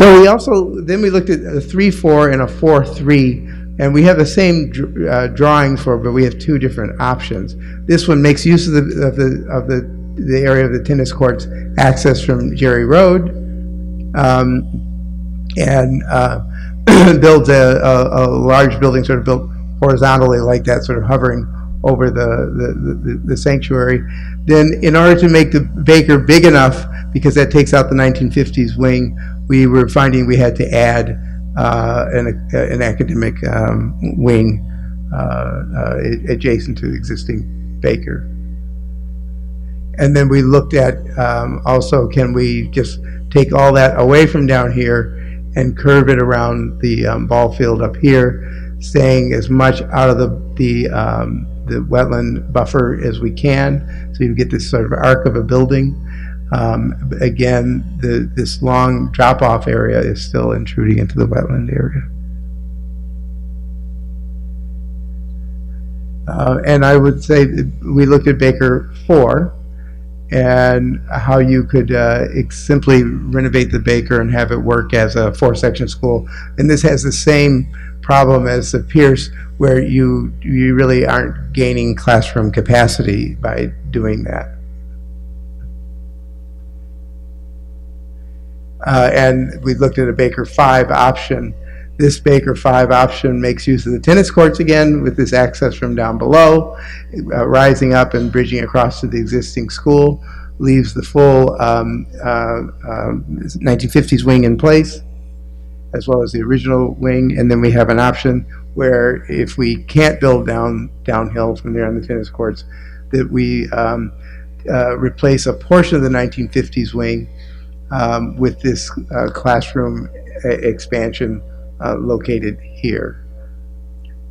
So we also, then we looked at a 3-4 and a 4-3, and we have the same drawings for, but we have two different options. This one makes use of the area of the tennis courts access from Jerry Road, and builds a large building sort of built horizontally like that, sort of hovering over the sanctuary. Then in order to make the Baker big enough, because that takes out the 1950s wing, we were finding we had to add an academic wing adjacent to the existing Baker. And then we looked at also, can we just take all that away from down here and curve it around the ball field up here, staying as much out of the wetland buffer as we can, so you get this sort of arc of a building. Again, this long drop-off area is still intruding into the wetland area. And I would say we looked at Baker 4 and how you could simply renovate the Baker and have it work as a 4-section school. And this has the same problem as the Pierce, where you really aren't gaining classroom capacity by doing that. And we looked at a Baker 5 option. This Baker 5 option makes use of the tennis courts again, with this access from down below, rising up and bridging across to the existing school, leaves the full 1950s wing in place, as well as the original wing. And then we have an option where if we can't build downhill from there on the tennis courts, that we replace a portion of the 1950s wing with this classroom expansion located here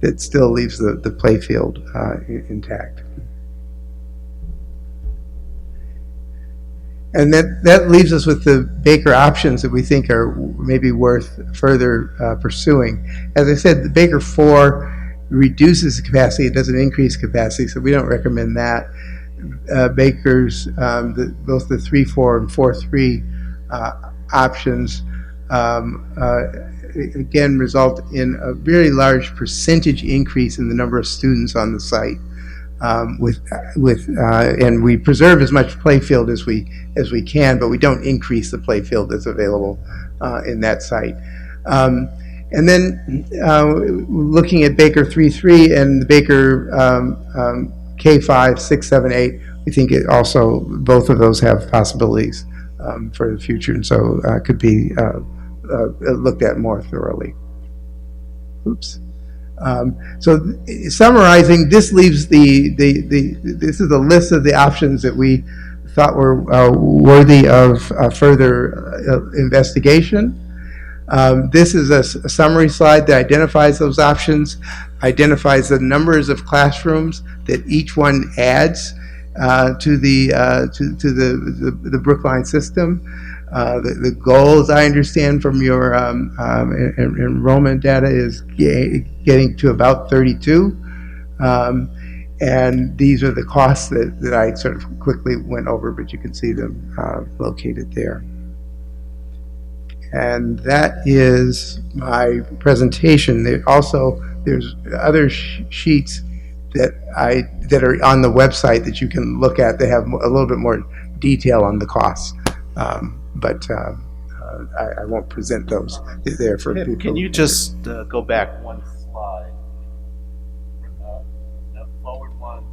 that still leaves the play field intact. And that leaves us with the Baker options that we think are maybe worth further pursuing. As I said, the Baker 4 reduces the capacity, it doesn't increase capacity, so we don't recommend that. Baker's, both the 3-4 and 4-3 options again result in a very large percentage increase in the number of students on the site, and we preserve as much playfield as we can, but we don't increase the playfield that's available in that site. And then looking at Baker 3-3 and the Baker K5, 6, 7, 8, we think it also, both of those have possibilities for the future, and so could be looked at more thoroughly. Oops. So summarizing, this leaves this is a list of the options that we thought were worthy of further investigation. This is a summary slide that identifies those options, identifies the numbers of classrooms that each one adds to the Brookline system. The goal, as I understand from your enrollment data, is getting to about 32. And these are the costs that I sort of quickly went over, but you can see them located there. And that is my presentation. There's other sheets that are on the website that you can look at. They have a little bit more detail on the costs. But I won't present those. They're there for people. Can you just go back one slide? The forward one.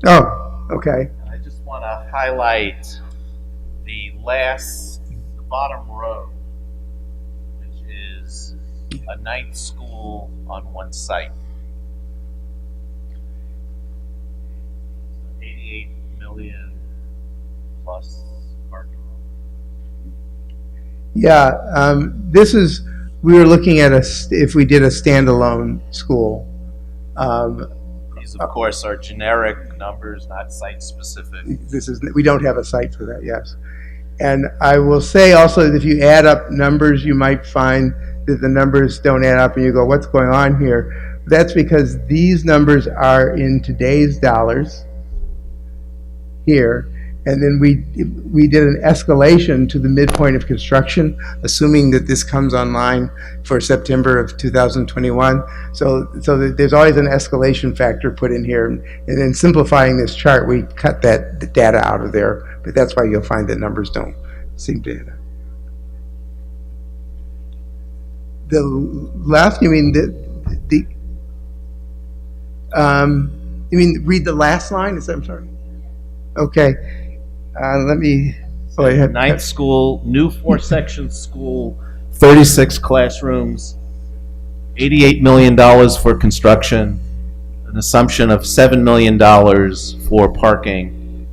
Oh, okay. I just want to highlight the bottom row, which is a ninth school on one site. 88 million plus parking. Yeah, we were looking at if we did a standalone school. These, of course, are generic numbers, not site-specific. We don't have a site for that, yes. And I will say also that if you add up numbers, you might find that the numbers don't add up and you go, what's going on here? That's because these numbers are in today's dollars here, And then we did an escalation to the midpoint of construction, assuming that this comes online for September of 2021. So that there's always an escalation factor put in here. And in simplifying this chart, we cut that data out of there. But that's why you'll find that numbers don't seem to. The left, you mean you mean read the last line? Is that, I'm sorry. Okay. Let me. Oh, I had Ninth school, new 4-section school, 36 classrooms, $88 million for construction, an assumption of $7 million for parking,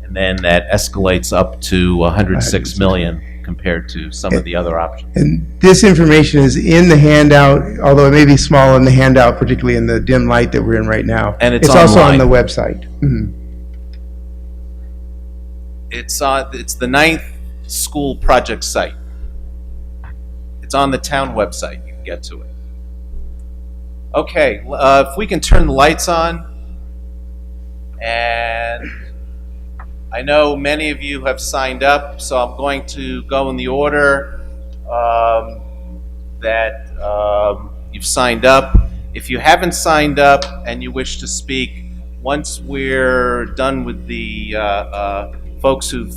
and then that escalates up to $106 million compared to some of the other options. And this information is in the handout, although it may be small in the handout, particularly in the dim light that we're in right now. And it's also on online. the website. Mm-hmm. It's the ninth school project site. It's on the town website. You can get to it. Okay, if we can turn the lights on. And I know many of you have signed up, so I'm going to go in the order that you've signed up. If you haven't signed up and you wish to speak, once we're done with the folks who've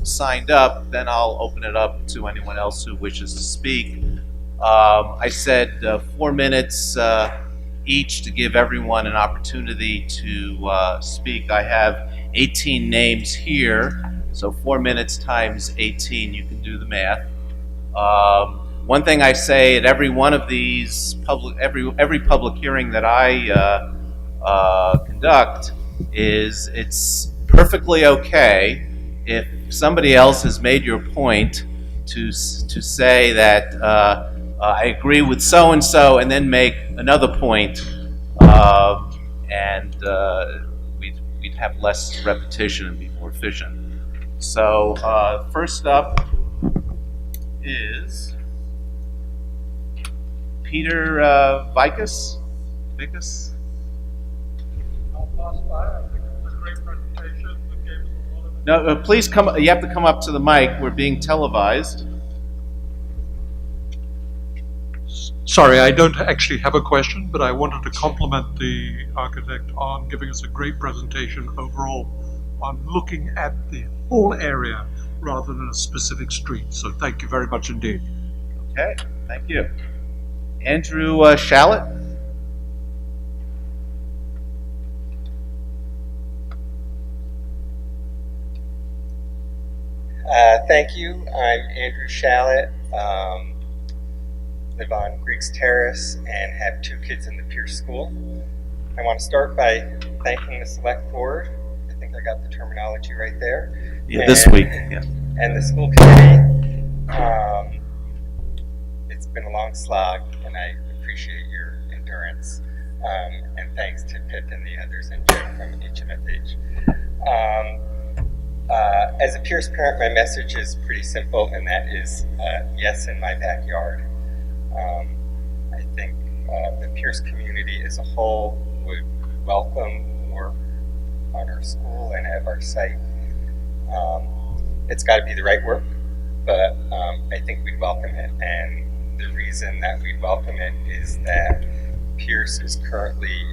signed up, then I'll open it up to anyone else who wishes to speak. I said 4 minutes each to give everyone an opportunity to speak. I have 18 names here, so 4 minutes times 18, you can do the math. One thing I say at every one of these every public hearing that I conduct is it's perfectly okay if somebody else has made your point to say that I agree with so and so, and then make another point, and we'd have less repetition and be more efficient. So first up is Peter Vicus. I'll pass by. I think it was a great presentation that gave us a lot of. No, please come. You have to come up to the mic. We're being televised. Sorry, I don't actually have a question, but I wanted to compliment the architect on giving us a great presentation overall on looking at the whole area rather than a specific street. So thank you very much indeed. Okay, thank you. Andrew Shallett. Thank you. I'm Andrew Shallett. Live on Griggs Terrace and have 2 kids in the Pierce School. I want to start by thanking the Select Board. I think I got the terminology right there. Yeah, this week. Yeah. And the school committee. It's been a long slog, and I appreciate your endurance. And thanks to Pip and the others and Joe from HMFH. As a Pierce parent, my message is pretty simple, and that is yes in my backyard. I think the Pierce community as a whole would welcome work on our school and at our site. It's got to be the right work, but I think we'd welcome it. And the reason that we'd welcome it is that Pierce is currently,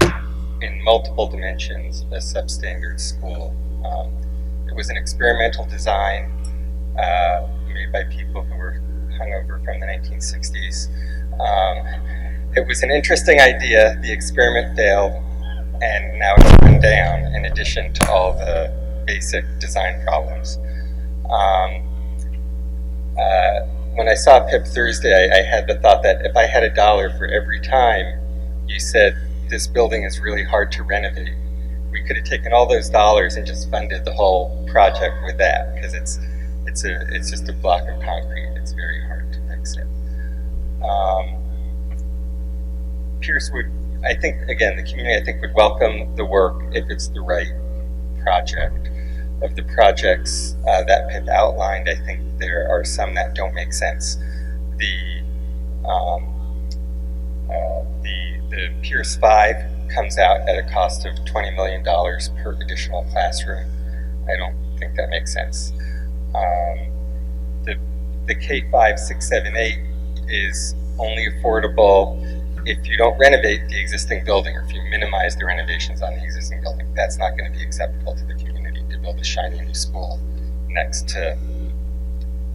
in multiple dimensions, a substandard school. It was an experimental design made by people who were hungover from the 1960s. It was an interesting idea. The experiment failed, and now it's been down, in addition to all the basic design problems. When I saw Pip Thursday, I had the thought that if I had $1 for every time you said this building is really hard to renovate, we could have taken all those dollars and just funded the whole project with that, because it's just a block of concrete. It's very hard to fix it. Pierce would, I think, again, the community, I think, would welcome the work if it's the right project. Of the projects that Pip outlined, I think there are some that don't make sense. The Pierce 5 comes out at a cost of $20 million per additional classroom. I don't think that makes sense. The K5, 6, 7, 8 is only affordable if you don't renovate the existing building, or if you minimize the renovations on the existing building. That's not going to be acceptable to the community to build a shiny new school next to,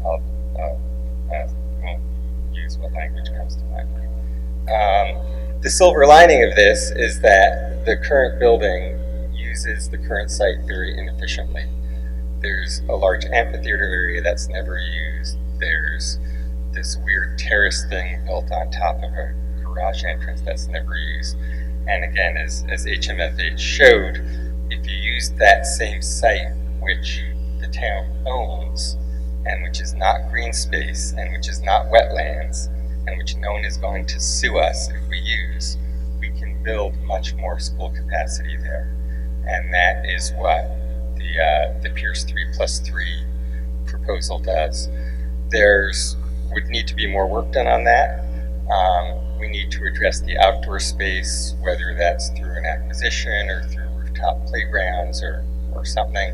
won't use what language comes to mind. The silver lining of this is that the current building uses the current site very inefficiently. There's a large amphitheater area that's never used. There's this weird terrace thing built on top of a garage entrance that's never used. And again, as HMFH showed, if you use that same site, which the town owns, and which is not green space, and which is not wetlands, and which no one is going to sue us if we use, we can build much more school capacity there. And that is what the Pierce 3+3 proposal does. Would need to be more work done on that. We need to address the outdoor space, whether that's through an acquisition or through rooftop playgrounds or something.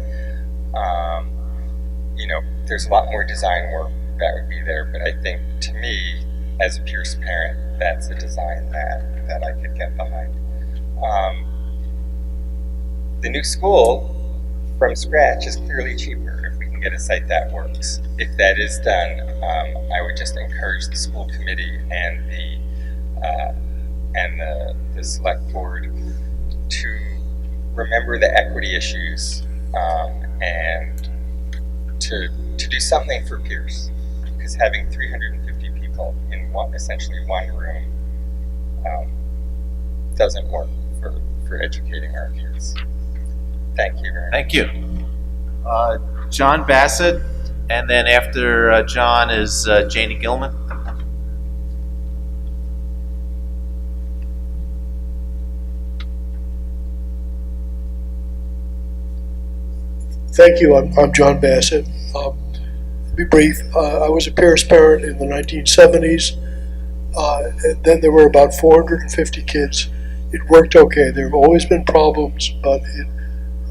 There's a lot more design work that would be there, but I think, to me, as a Pierce parent, that's a design that I could get behind. The new school from scratch is clearly cheaper if we can get a site that works. If that is done, I would just encourage the school committee and the select board to remember the equity issues and to do something for Pierce, because having 350 people in essentially one room doesn't work for educating our kids. Thank you very much. Thank you. John Bassett, and then after John is Janie Gilman. Thank you. I'm John Bassett. To be brief, I was a Pierce parent in the 1970s, and then there were about 450 kids. It worked okay. There have always been problems, but it,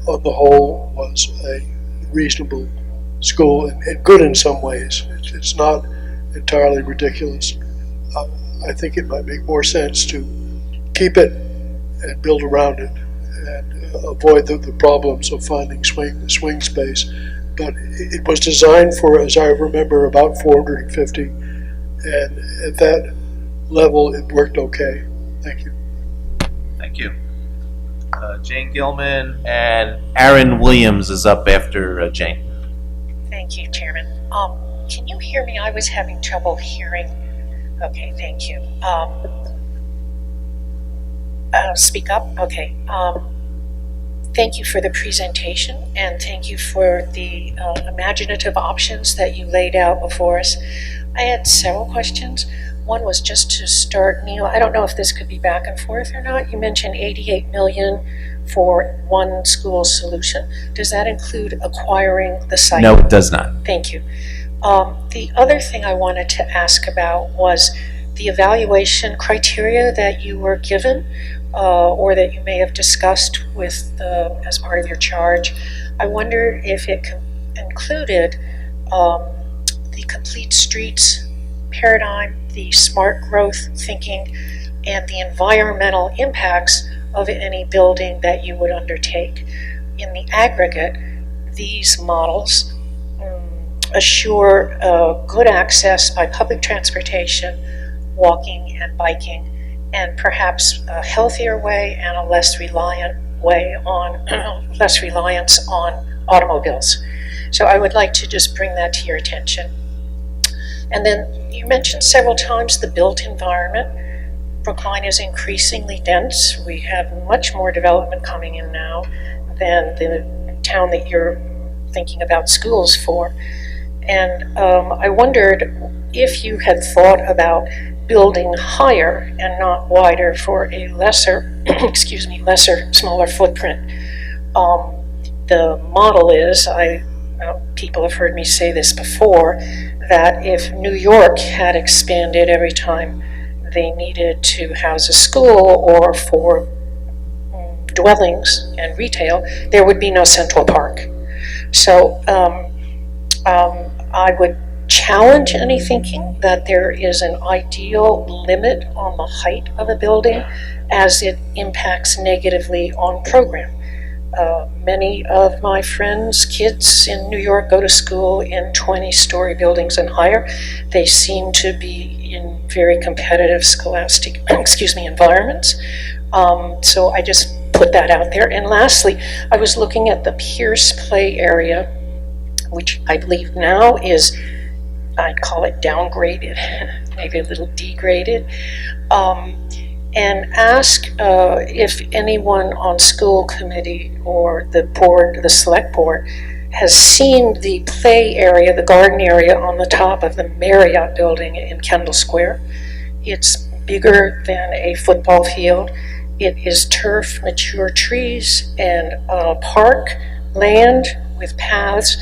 on the whole, was a reasonable school and good in some ways. It's not entirely ridiculous. I think it might make more sense to keep it and build around it and avoid the problems of finding swing space. But it was designed for, as I remember, about 450, and at that level it worked okay. Thank you. Thank you. Jane Gilman, and Aaron Williams is up after Jane. Thank you, Chairman. Can you hear me? I was having trouble hearing. Okay, thank you. Speak up? Okay. Thank you for the presentation, and thank you for the imaginative options that you laid out before us. I had several questions. One was just to start, Neil, I don't know if this could be back and forth or not. You mentioned $88 million for one school solution. Does that include acquiring the site? No, it does not. Thank you. The other thing I wanted to ask about was the evaluation criteria that you were given, or that you may have discussed with as part of your charge. I wonder if it included the complete streets paradigm, the smart growth thinking, and the environmental impacts of any building that you would undertake. In the aggregate, these models assure good access by public transportation, walking and biking, and perhaps a healthier way and a less reliance on automobiles. So I would like to just bring that to your attention. And then you mentioned several times the built environment. Brookline is increasingly dense. We have much more development coming in now than the town that you're thinking about schools for. And I wondered if you had thought about building higher and not wider for a lesser, smaller footprint. The model is, people have heard me say this before, that if New York had expanded every time they needed to house a school or for dwellings and retail, there would be no Central Park. So I would challenge any thinking that there is an ideal limit on the height of a building as it impacts negatively on program. Many of my friends' kids in New York go to school in 20-story buildings and higher. They seem to be in very competitive scholastic, environments. So I just put that out there. And lastly, I was looking at the Pierce play area, which I believe now is, I'd call it downgraded, maybe a little degraded, and ask if anyone on school committee or the board, the select board, has seen the play area, the garden area on the top of the Marriott building in Kendall Square. It's bigger than a football field. It is turf, mature trees, and park land with paths,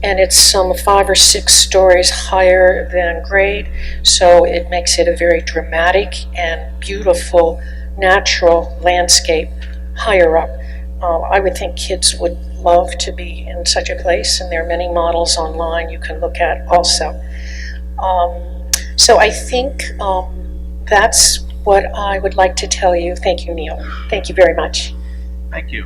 and it's some 5 or 6 stories higher than grade, so it makes it a very dramatic and beautiful natural landscape higher up. I would think kids would love to be in such a place, and there are many models online you can look at also. So I think that's what I would like to tell you. Thank you, Neil. Thank you very much. Thank you.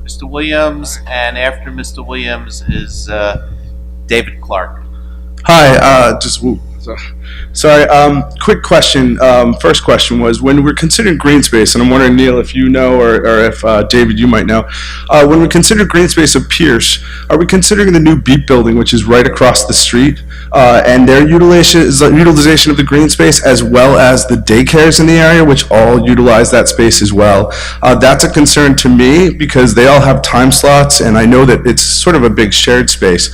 Mr. Williams, and after Mr. Williams is David Clark. Hi, sorry. Quick question. First question was, when we're considering green space, and I'm wondering, Neil, if you know, or if David, you might know, when we consider green space of Pierce, are we considering the new Beat building, which is right across the street, and their utilization of the green space, as well as the daycares in the area, which all utilize that space as well? That's a concern to me because they all have time slots, and I know that it's sort of a big shared space.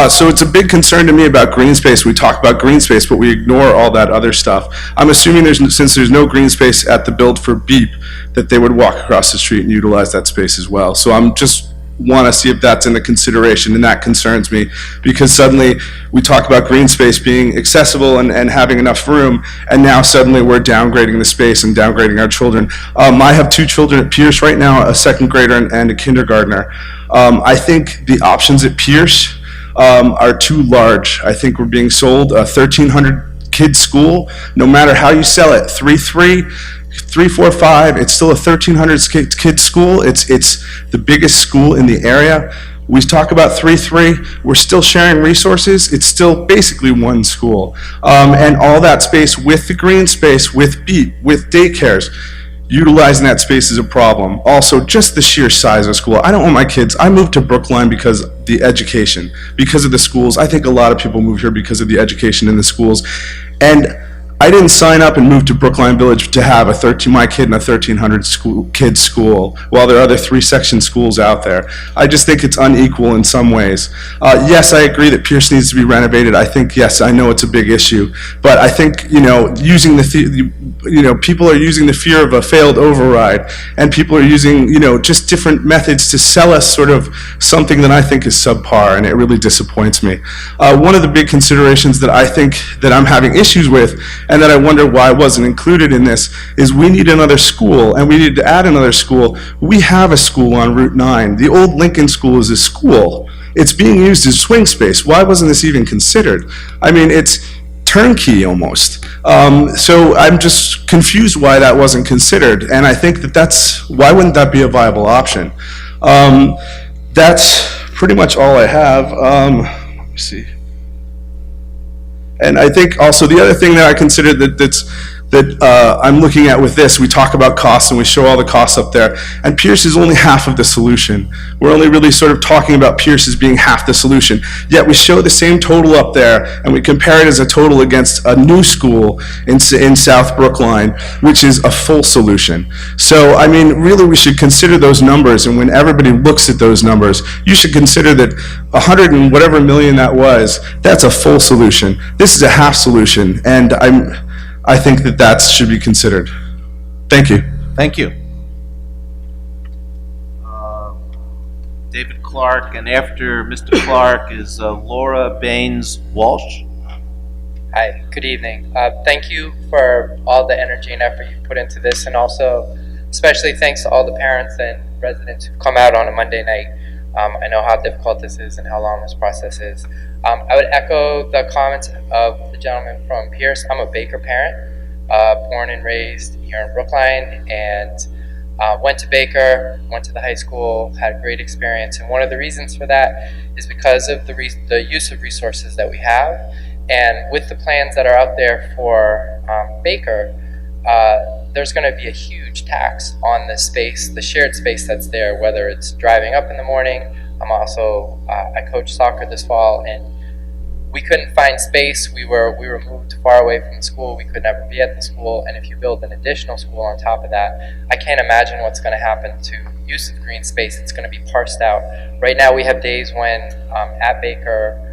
So it's a big concern to me about green space. We talk about green space, but we ignore all that other stuff. I'm assuming since there's no green space at the build for Beep, that they would walk across the street and utilize that space as well. So I'm just want to see if that's in the consideration, and that concerns me because suddenly we talk about green space being accessible and having enough room, and now suddenly we're downgrading the space and downgrading our children. I have 2 children at Pierce right now, a second grader and a kindergartner. I think the options at Pierce are too large. I think we're being sold a 1,300 kid school. No matter how you sell it, 3-3, 3-4-5, it's still a 1,300 kid school. It's the biggest school in the area. We talk about 3-3, we're still sharing resources. It's still basically one school. And all that space with the green space, with Beat, with daycares, utilizing that space is a problem. Also, just the sheer size of school. I don't want my kids, I moved to Brookline because the education, because of the schools. I think a lot of people move here because of the education in the schools. And I didn't sign up and move to Brookline Village to have my kid in a 1,300 kid school, while there are other 3-section schools out there. I just think it's unequal in some ways. Yes, I agree that Pierce needs to be renovated. I think, yes, I know it's a big issue, but I think, using people are using the fear of a failed override, and people are using, just different methods to sell us sort of something that I think is subpar, and it really disappoints me. One of the big considerations that I think that I'm having issues with, and that I wonder why it wasn't included in this, is we need another school, and we need to add another school. We have a school on Route 9. The old Lincoln School is a school. It's being used as swing space. Why wasn't this even considered? I mean, it's turnkey almost. So I'm just confused why that wasn't considered, and I think why wouldn't that be a viable option? That's pretty much all I have. Let me see. And I think also the other thing that I consider that I'm looking at with this, we talk about costs and we show all the costs up there, and Pierce is only half of the solution. We're only really sort of talking about Pierce as being half the solution, yet we show the same total up there and we compare it as a total against a new school in South Brookline, which is a full solution. So I mean, really we should consider those numbers, and when everybody looks at those numbers, you should consider that 100 and whatever million that was, that's a full solution. This is a half solution, and I think that should be considered. Thank you. Thank you. David Clark, and after Mr. Clark is Laura Baines Walsh. Hi, good evening. Thank you for all the energy and effort you put into this, and also especially thanks to all the parents and residents who've come out on a Monday night. I know how difficult this is and how long this process is. I would echo the comments of the gentleman from Pierce. I'm a Baker parent, born and raised here in Brookline, and went to Baker, went to the high school, had a great experience. And one of the reasons for that is because of the use of resources that we have. And with the plans that are out there for Baker, there's going to be a huge tax on the space, the shared space that's there, whether it's driving up in the morning. I'm also, I coach soccer this fall, and we couldn't find space. We were moved far away from the school. We could never be at the school. And if you build an additional school on top of that, I can't imagine what's going to happen to use of green space. It's going to be parsed out. Right now we have days when at Baker,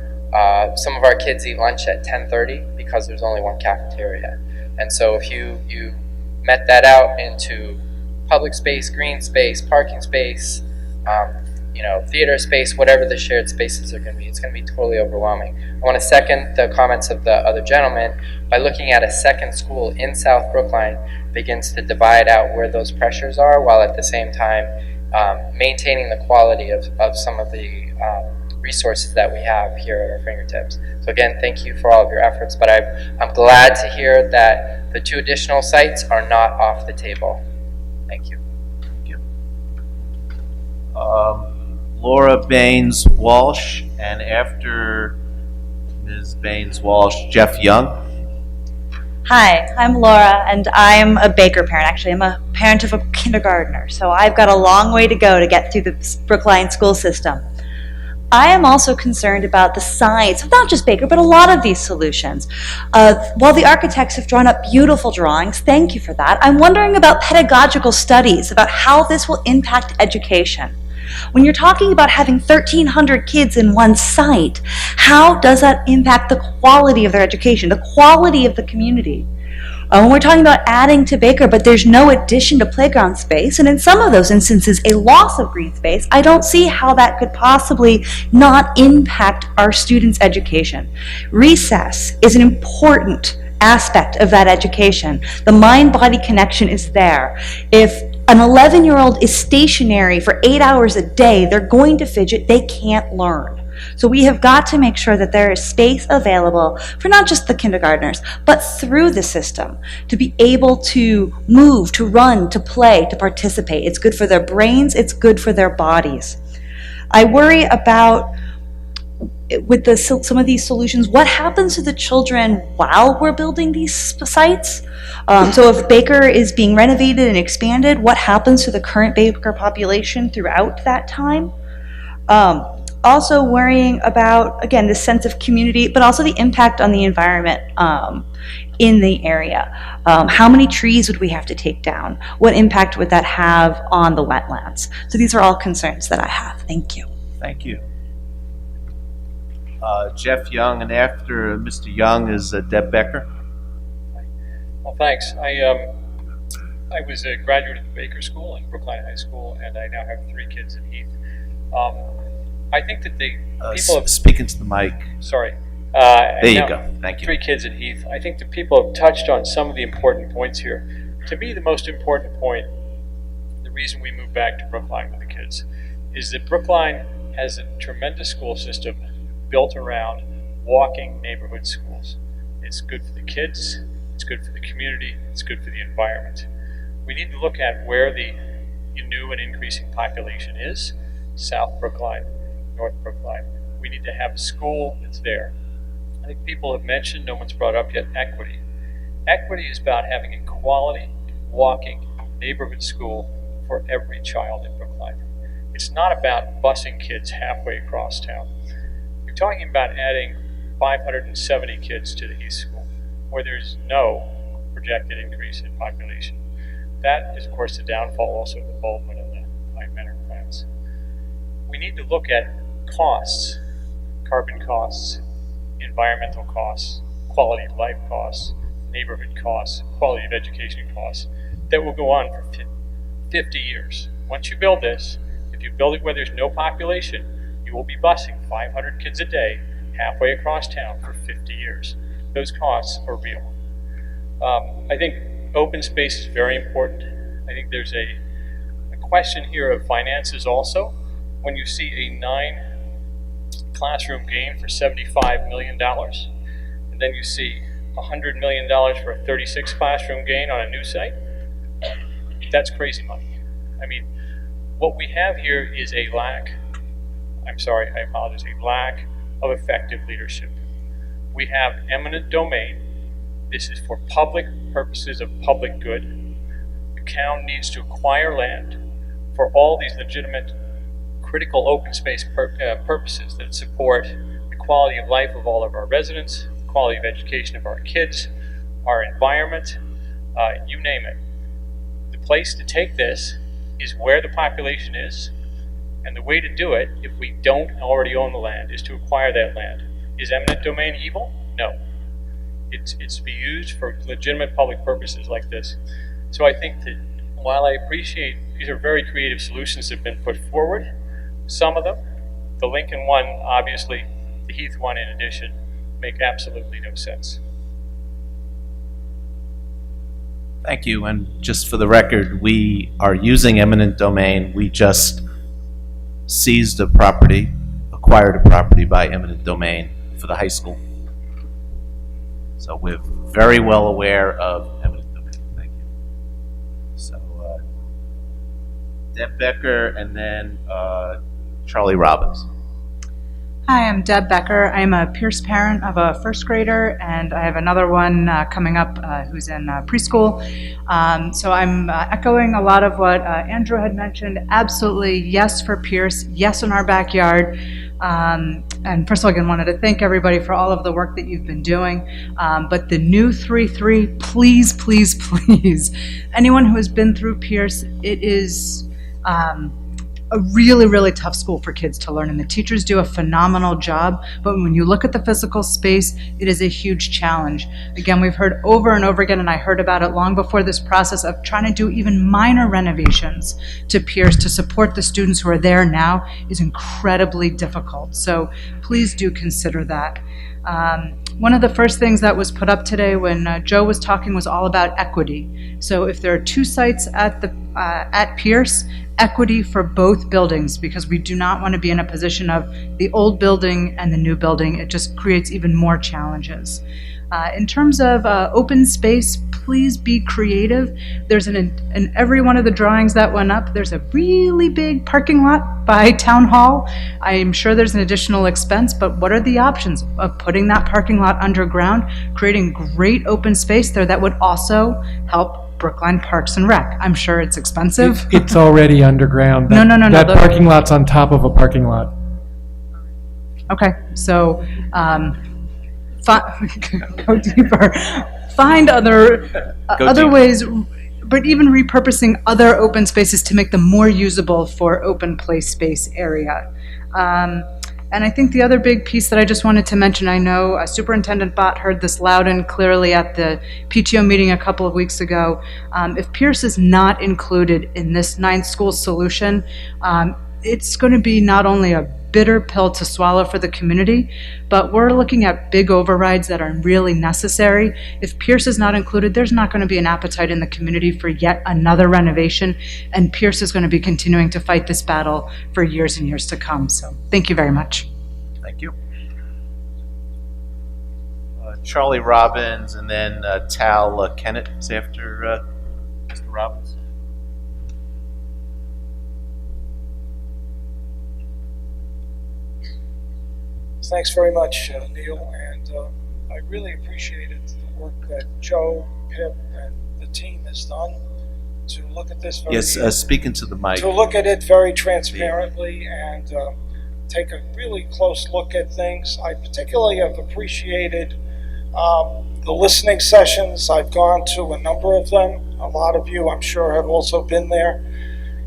some of our kids eat lunch at 10:30 because there's only one cafeteria. And so if you met that out into public space, green space, parking space, theater space, whatever the shared spaces are going to be, it's going to be totally overwhelming. I want to second the comments of the other gentleman by looking at a second school in South Brookline begins to divide out where those pressures are, while at the same time maintaining the quality of some of the resources that we have here at our fingertips. So again, thank you for all of your efforts, but I'm glad to hear that the 2 additional sites are not off the table. Thank you. Thank you. Laura Baines Walsh, and after Ms. Baines Walsh, Jeff Young. Hi, I'm Laura, and I'm a Baker parent. Actually, I'm a parent of a kindergartner, so I've got a long way to go to get through the Brookline school system. I am also concerned about the science of not just Baker, but a lot of these solutions. While the architects have drawn up beautiful drawings, thank you for that, I'm wondering about pedagogical studies, about how this will impact education. When you're talking about having 1,300 kids in one site, how does that impact the quality of their education, the quality of the community? When we're talking about adding to Baker, but there's no addition to playground space, and in some of those instances, a loss of green space, I don't see how that could possibly not impact our students' education. Recess is an important aspect of that education. The mind-body connection is there. If an 11-year-old is stationary for 8 hours a day, they're going to fidget, they can't learn. So we have got to make sure that there is space available for not just the kindergartners, but through the system to be able to move, to run, to play, to participate. It's good for their brains, it's good for their bodies. I worry about, with some of these solutions, what happens to the children while we're building these sites? So if Baker is being renovated and expanded, what happens to the current Baker population throughout that time? Also worrying about, again, this sense of community, but also the impact on the environment in the area. How many trees would we have to take down? What impact would that have on the wetlands? So these are all concerns that I have. Thank you. Thank you. Jeff Young, and after Mr. Young is Deb Becker. Well, thanks. I was a graduate of the Baker School and Brookline High School, and I now have 3 kids in Heath. I think that people have... Speak into the mic. Sorry. There you go. Thank you. 3 kids in Heath. I think that people have touched on some of the important points here. To me, the most important point, the reason we moved back to Brookline with the kids, is that Brookline has a tremendous school system built around walking neighborhood schools. It's good for the kids, it's good for the community, it's good for the environment. We need to look at where the new and increasing population is. South Brookline, North Brookline. We need to have a school that's there. I think people have mentioned, no one's brought up yet, equity. Equity is about having a quality, walking neighborhood school for every child in Brookline. It's not about busing kids halfway across town. You're talking about adding 570 kids to the Heath School, where there's no projected increase in population. That is, of course, the downfall also of the Baldwin and the Pine Manor plans. We need to look at costs, carbon costs, environmental costs, quality of life costs, neighborhood costs, quality of education costs, that will go on for 50 years. Once you build this, if you build it where there's no population, you will be busing 500 kids a day halfway across town for 50 years. Those costs are real. I think open space is very important. I think there's a question here of finances also. When you see a 9-classroom gain for $75 million, and then you see $100 million for a 36-classroom gain on a new site, that's crazy money. I mean, what we have here is a lack of effective leadership. We have eminent domain. This is for public purposes of public good. The town needs to acquire land for all these legitimate, critical open space purposes that support the quality of life of all of our residents, the quality of education of our kids, our environment, you name it. The place to take this is where the population is, and the way to do it, if we don't already own the land, is to acquire that land. Is eminent domain evil? No. It's to be used for legitimate public purposes like this. So I think that while I appreciate these are very creative solutions that have been put forward, some of them, the Lincoln one, obviously, the Heath one in addition, make absolutely no sense. Thank you, and just for the record, we are using eminent domain. We just seized a property, acquired a property by eminent domain for the high school. So we're very well aware of eminent domain. Thank you. So Deb Becker and then Charlie Robbins. Hi, I'm Deb Becker. I'm a Pierce parent of a first grader, and I have another one coming up who's in preschool. So I'm echoing a lot of what Andrew had mentioned. Absolutely, yes for Pierce, yes in our backyard. And first of all, again, wanted to thank everybody for all of the work that you've been doing. But the new 3-3, please, please, please. Anyone who has been through Pierce, it is a really, really tough school for kids to learn, and the teachers do a phenomenal job, but when you look at the physical space, it is a huge challenge. Again, we've heard over and over again, and I heard about it long before this process of trying to do even minor renovations to Pierce to support the students who are there now is incredibly difficult. So please do consider that. One of the first things that was put up today when Joe was talking was all about equity. So if there are 2 sites at Pierce, equity for both buildings, because we do not want to be in a position of the old building and the new building. It just creates even more challenges. In terms of open space, please be creative. There's in every one of the drawings that went up, there's a really big parking lot by Town Hall. I'm sure there's an additional expense, but what are the options of putting that parking lot underground, creating great open space there that would also help Brookline Parks and Rec? I'm sure it's expensive. It's already underground. No. That parking lot's on top of a parking lot. Okay, so go deeper. Find other ways, but even repurposing other open spaces to make them more usable for open play space area. And I think the other big piece that I just wanted to mention, I know Superintendent Bott heard this loud and clearly at the PTO meeting a couple of weeks ago. If Pierce is not included in this 9 school solution, it's going to be not only a bitter pill to swallow for the community, but we're looking at big overrides that are really necessary. If Pierce is not included, there's not going to be an appetite in the community for yet another renovation, and Pierce is going to be continuing to fight this battle for years and years to come. So thank you very much. Thank you. Charlie Robbins and then Tal Kennett is after Mr. Robbins. Thanks very much, Neil, and I really appreciated the work that Joe, Pip, and the team has done to look at this speaking to the mic. To look at it very transparently and take a really close look at things. I particularly have appreciated the listening sessions. I've gone to a number of them. A lot of you, I'm sure, have also been there.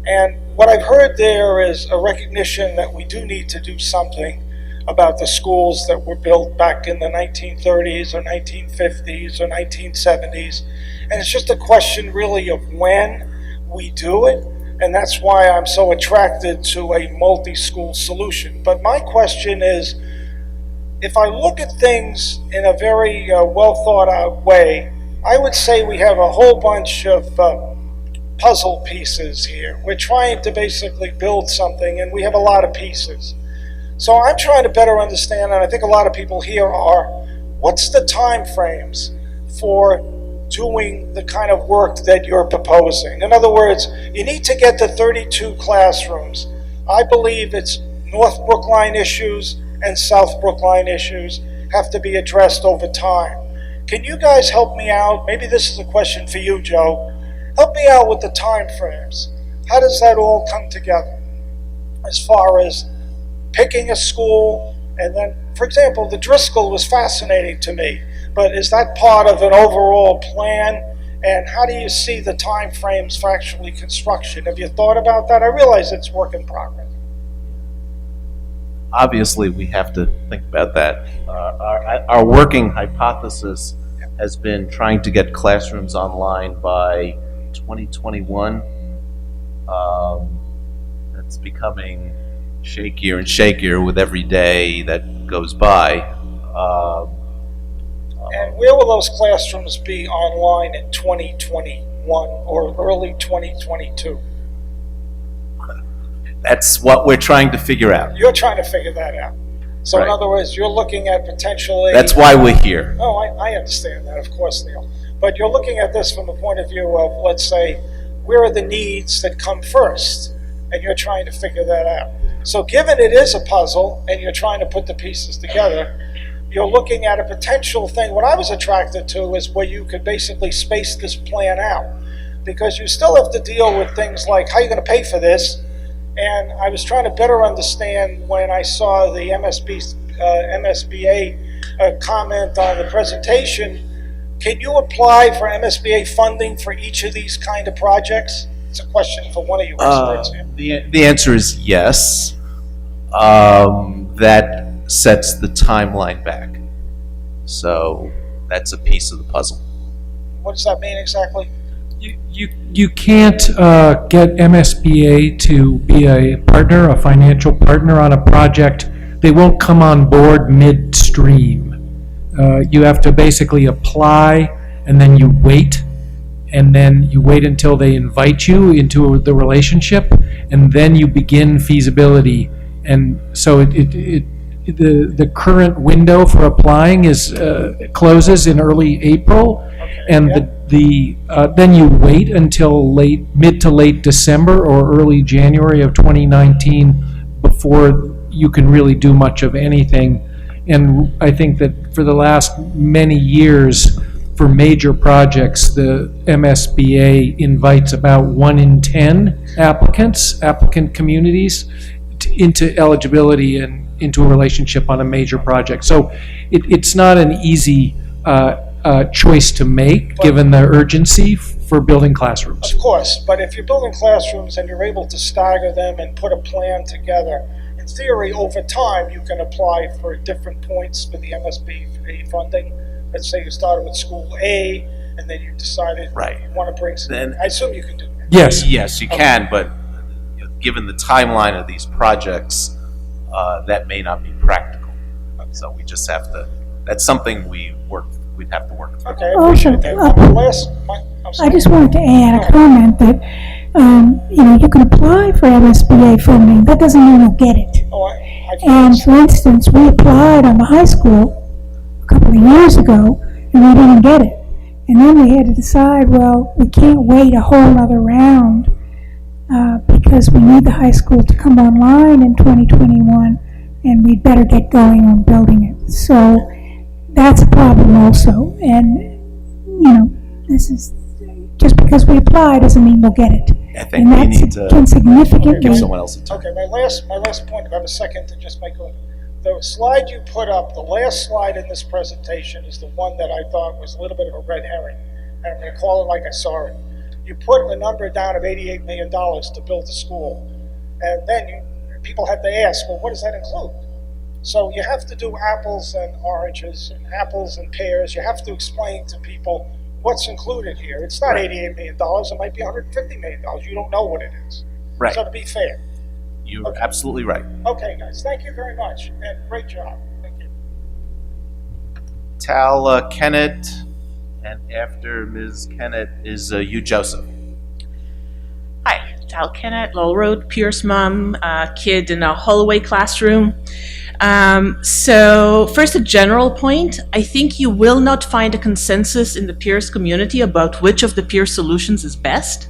And what I've heard there is a recognition that we do need to do something about the schools that were built back in the 1930s or 1950s or 1970s. And it's just a question really of when we do it. And that's why I'm so attracted to a multi-school solution. But my question is, if I look at things in a very well thought out way, I would say we have a whole bunch of puzzle pieces here. We're trying to basically build something, and we have a lot of pieces. So I'm trying to better understand, and I think a lot of people here are, what's the time frames for doing the kind of work that you're proposing? In other words, you need to get to 32 classrooms. I believe it's North Brookline issues and South Brookline issues have to be addressed over time. Can you guys help me out? Maybe this is a question for you, Joe. Help me out with the time frames. How does that all come together? As far as picking a school, and then, for example, the Driscoll was fascinating to me, but is that part of an overall plan? And how do you see the time frames for actually construction? Have you thought about that? I realize it's work in progress. Obviously, we have to think about that. Our working hypothesis has been trying to get classrooms online by 2021. It's becoming shakier and shakier with every day that goes by. And where will those classrooms be online in 2021 or early 2022? That's what we're trying to figure out. You're trying to figure that out. So in Right. other words, you're looking at potentially... That's why we're here. Oh, I understand that, of course, Neil. But you're looking at this from the point of view of, let's say, where are the needs that come first? And you're trying to figure that out. So given it is a puzzle and you're trying to put the pieces together, you're looking at a potential thing. What I was attracted to is where you could basically space this plan out. Because you still have to deal with things like, how are you going to pay for this? And I was trying to better understand when I saw the MSBA comment on the presentation. Can you apply for MSBA funding for each of these kind of projects? It's a question for one of you experts here. The answer is yes. That sets the timeline back. So that's a piece of the puzzle. What does that mean exactly? You can't get MSBA to be a partner, a financial partner on a project. They won't come on board midstream. You have to basically apply, and then you wait, and then you wait until they invite you into the relationship, and then you begin feasibility. And so the current window for applying is closes in early April, and then you wait until mid to late December or early January of 2019 before you can really do much of anything. And I think that for the last many years, for major projects, the MSBA invites about 1 in 10 applicant communities into eligibility and into a relationship on a major project. So it's not an easy choice to make, given the urgency for building classrooms. Of course, but if you're building classrooms and you're able to stagger them and put a plan together, in theory, over time, you can apply for different points for the MSBA funding. Let's say you started with school A, and then you decided you want to bring some. I assume you can do that. Yes. Yes, you can, but given the timeline of these projects, that may not be practical. So we just have to, that's something we'd have to work through. Okay, I appreciate that. I just wanted to add a comment that, you can apply for MSBA funding. That doesn't mean you'll get it. And for instance, we applied on the high school a couple of years ago, and we didn't get it. And then we had to decide, well, we can't wait a whole other round because we need the high school to come online in 2021, and we'd better get going on building it. So that's a problem also. And, this is, just because we apply doesn't mean we'll get it. I think and we that need to can significantly give someone else a turn. Okay, my last point, I have a second to just make the slide you put up, the last slide in this presentation is the one that I thought was a little bit of a red herring. And I'm going to call it like I saw it. You put a number down of $88 million to build the school. And then people have to ask, well, what does that include? So you have to do apples and oranges and apples and pears. You have to explain to people what's included here. It's not $88 million. It might be $150 million. You don't know what it is. Right. So to be fair. You're absolutely right. Okay, guys. Thank you very much. And great job. Thank you. Tal Kennett, and after Ms. Kennett is you, Joseph. Tal Kennett, Lowell Road, Pierce mom, kid in a hallway classroom. So first, a general point. I think you will not find a consensus in the Pierce community about which of the Pierce solutions is best,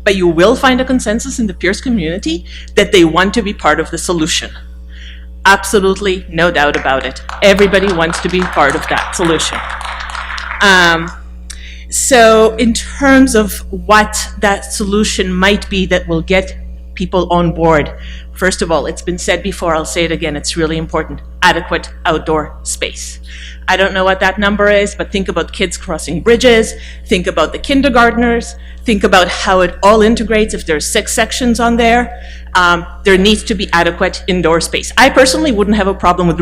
but you will find a consensus in the Pierce community that they want to be part of the solution. Absolutely, no doubt about it. Everybody wants to be part of that solution. So in terms of what that solution might be that will get people on board, first of all, it's been said before, I'll say it again, it's really important, adequate outdoor space. I don't know what that number is, but think about kids crossing bridges, think about the kindergartners, think about how it all integrates. If there's 6 sections on there, there needs to be adequate indoor space. I personally wouldn't have a problem with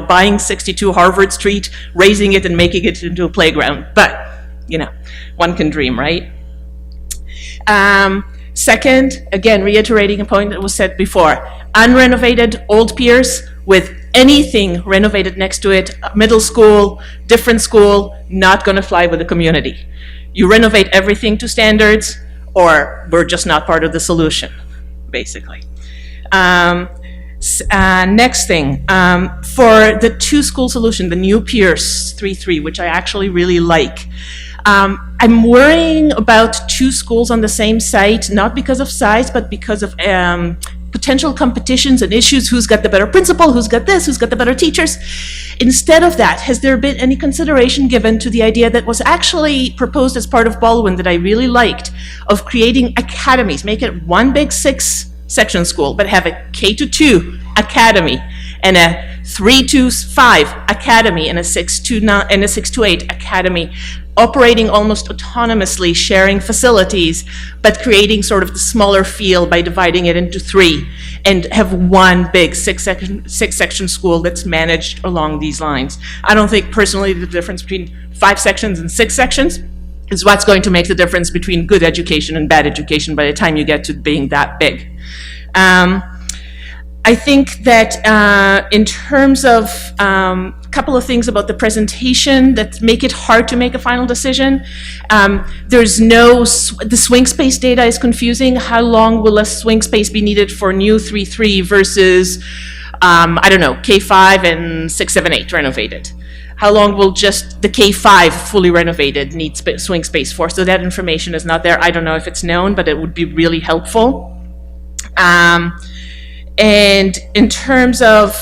buying 62 Harvard Street, raising it and making it into a playground, but one can dream, right? Second, again, reiterating a point that was said before, unrenovated old piers with anything renovated next to it, middle school, different school, not going to fly with the community. You renovate everything to standards, or we're just not part of the solution, basically. Next thing, for the 2-school solution, the new Pierce 3-3, which I actually really like, I'm worrying about 2 schools on the same site, not because of size, but because of potential competitions and issues. Who's got the better principal? Who's got this? Who's got the better teachers? Instead of that, has there been any consideration given to the idea that was actually proposed as part of Baldwin that I really liked, of creating academies, make it one big 6-section school, but have a K-2 academy and a 3-5 academy and a 6-9 and a 6-8 academy, operating almost autonomously, sharing facilities, but creating sort of the smaller field by dividing it into 3, and have one big 6-section school that's managed along these lines. I don't think personally the difference between 5 sections and 6 sections is what's going to make the difference between good education and bad education by the time you get to being that big. I think that in terms of a couple of things about the presentation that make it hard to make a final decision, there's the swing space data is confusing. How long will a swing space be needed for new 3-3 versus, I don't know, K5 and 6-7-8 renovated? How long will just the K5 fully renovated need swing space for? So that information is not there. I don't know if it's known, but it would be really helpful. And in terms of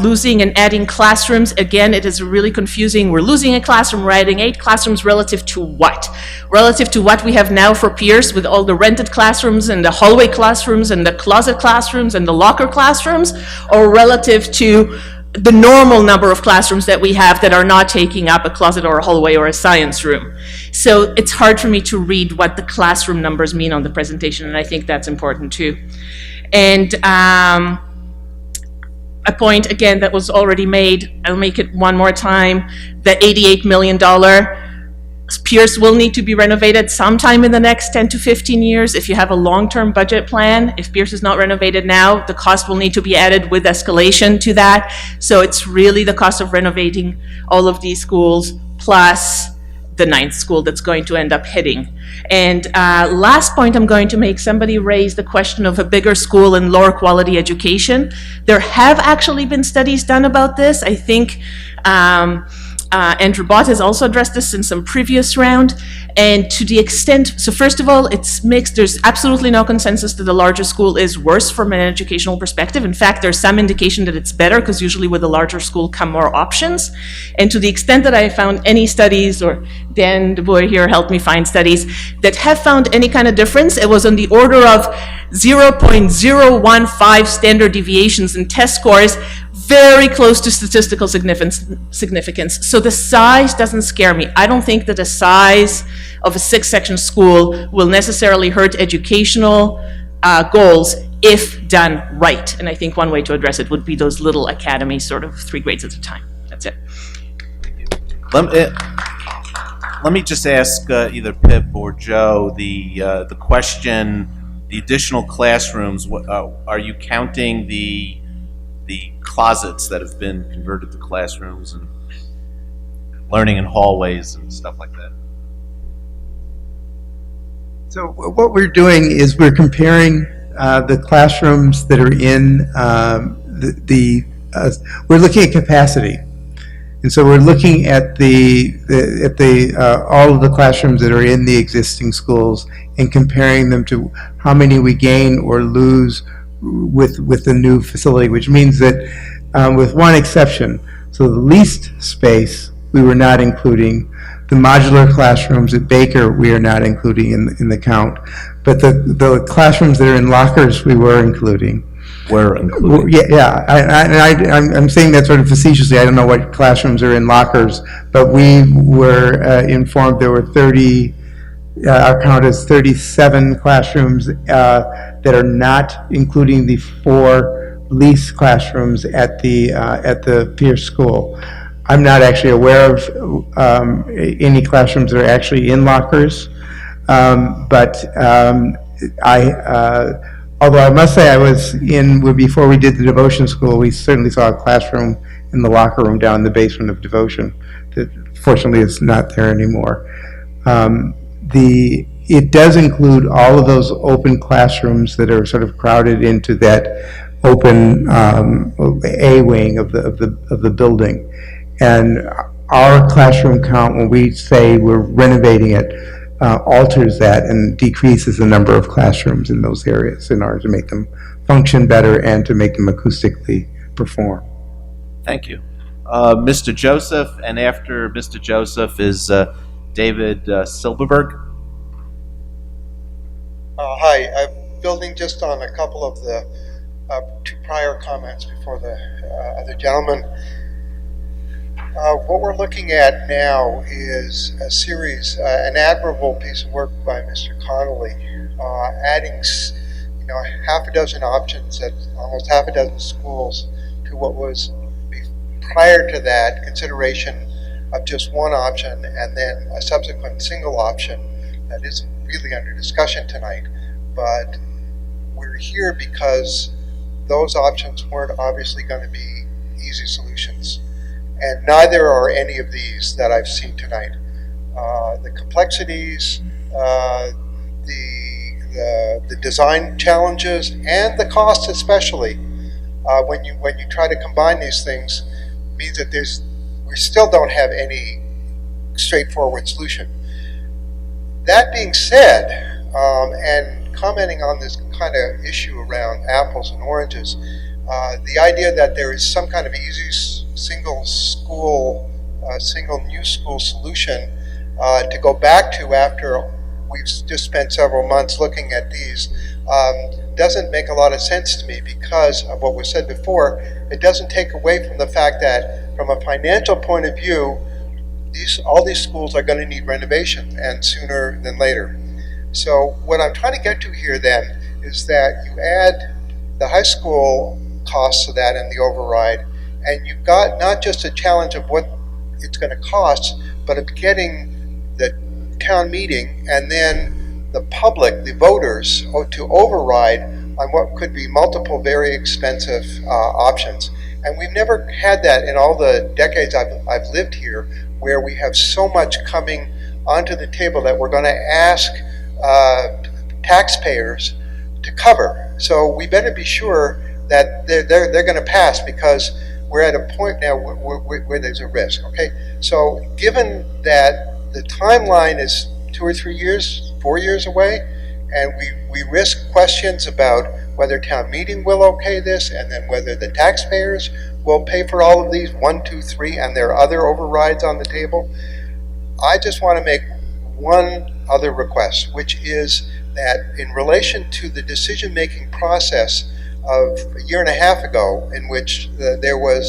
losing and adding classrooms, again, it is really confusing. We're losing a classroom, we're adding 8 classrooms relative to what? Relative to what we have now for Pierce with all the rented classrooms and the hallway classrooms and the closet classrooms and the locker classrooms, or relative to the normal number of classrooms that we have that are not taking up a closet or a hallway or a science room. So it's hard for me to read what the classroom numbers mean on the presentation, and I think that's important too. And a point, again, that was already made, I'll make it one more time, the $88 million Pierce will need to be renovated sometime in the next 10 to 15 years. If you have a long-term budget plan, if Pierce is not renovated now, the cost will need to be added with escalation to that. So it's really the cost of renovating all of these schools plus the 9th school that's going to end up hitting. And last point I'm going to make, somebody raised the question of a bigger school and lower quality education. There have actually been studies done about this. I think Andrew Bott has also addressed this in some previous round. And to the extent, so first of all, it's mixed. There's absolutely no consensus that the larger school is worse from an educational perspective. In fact, there's some indication that it's better, because usually with a larger school come more options. And to the extent that I found any studies, or Dan DeBoer here helped me find studies, that have found any kind of difference, it was on the order of 0.015 standard deviations in test scores, very close to statistical significance. So the size doesn't scare me. I don't think that the size of a 6-section school will necessarily hurt educational goals if done right. And I think one way to address it would be those little academies, sort of 3 grades at a time. That's it. Let me just ask either Pip or Joe the question, the additional classrooms, are you counting the closets that have been converted to classrooms and learning in hallways and stuff like that? So what we're doing is we're comparing the classrooms that are in we're looking at capacity. And so we're looking at all of the classrooms that are in the existing schools and comparing them to how many we gain or lose with the new facility, which means that with one exception, so the leased space we were not including. The modular classrooms at Baker we are not including in the count, but the classrooms that are in lockers we were including. I'm saying that sort of facetiously. I don't know what classrooms are in lockers, but we were informed there were 30. Our count is 37 classrooms that are not including the 4 leased classrooms at the Pierce School. I'm not actually aware of any classrooms that are actually in lockers, although I must say before we did the devotion school, we certainly saw a classroom in the locker room down in the basement of devotion that fortunately is not there anymore. It does include all of those open classrooms that are sort of crowded into that open A wing of the building. And our classroom count, when we say we're renovating it, alters that and decreases the number of classrooms in those areas in order to make them function better and to make them acoustically perform. Thank you. Mr. Joseph, and after Mr. Joseph is David Silverberg. Hi, I'm building just on a couple of the 2 prior comments before the other gentleman. What we're looking at now is a series, an admirable piece of work by Mr. Connolly, adding, half a dozen options at almost half a dozen schools to what was prior to that consideration of just one option and then a subsequent single option that isn't really under discussion tonight. But we're here because those options weren't obviously going to be easy solutions. And neither are any of these that I've seen tonight. The complexities, the design challenges, and the cost especially, when you try to combine these things, means that we still don't have any straightforward solution. That being said, and commenting on this kind of issue around apples and oranges, the idea that there is some kind of easy single new school solution to go back to after we've just spent several months looking at these doesn't make a lot of sense to me because of what was said before. It doesn't take away from the fact that from a financial point of view, all these schools are going to need renovation, and sooner than later. So what I'm trying to get to here then is that you add the high school costs to that and the override, and you've got not just a challenge of what it's going to cost, but of getting the town meeting and then the public, the voters, to override on what could be multiple very expensive options. And we've never had that in all the decades I've lived here, where we have so much coming onto the table that we're going to ask taxpayers to cover. So we better be sure that they're going to pass, because we're at a point now where there's a risk. Okay, so given that the timeline is 2 or 3 years, 4 years away, and we risk questions about whether town meeting will okay this, and then whether the taxpayers will pay for all of these 1, 2, 3, and there are other overrides on the table. I just want to make one other request, which is that in relation to the decision-making process of a year and a half ago, in which there were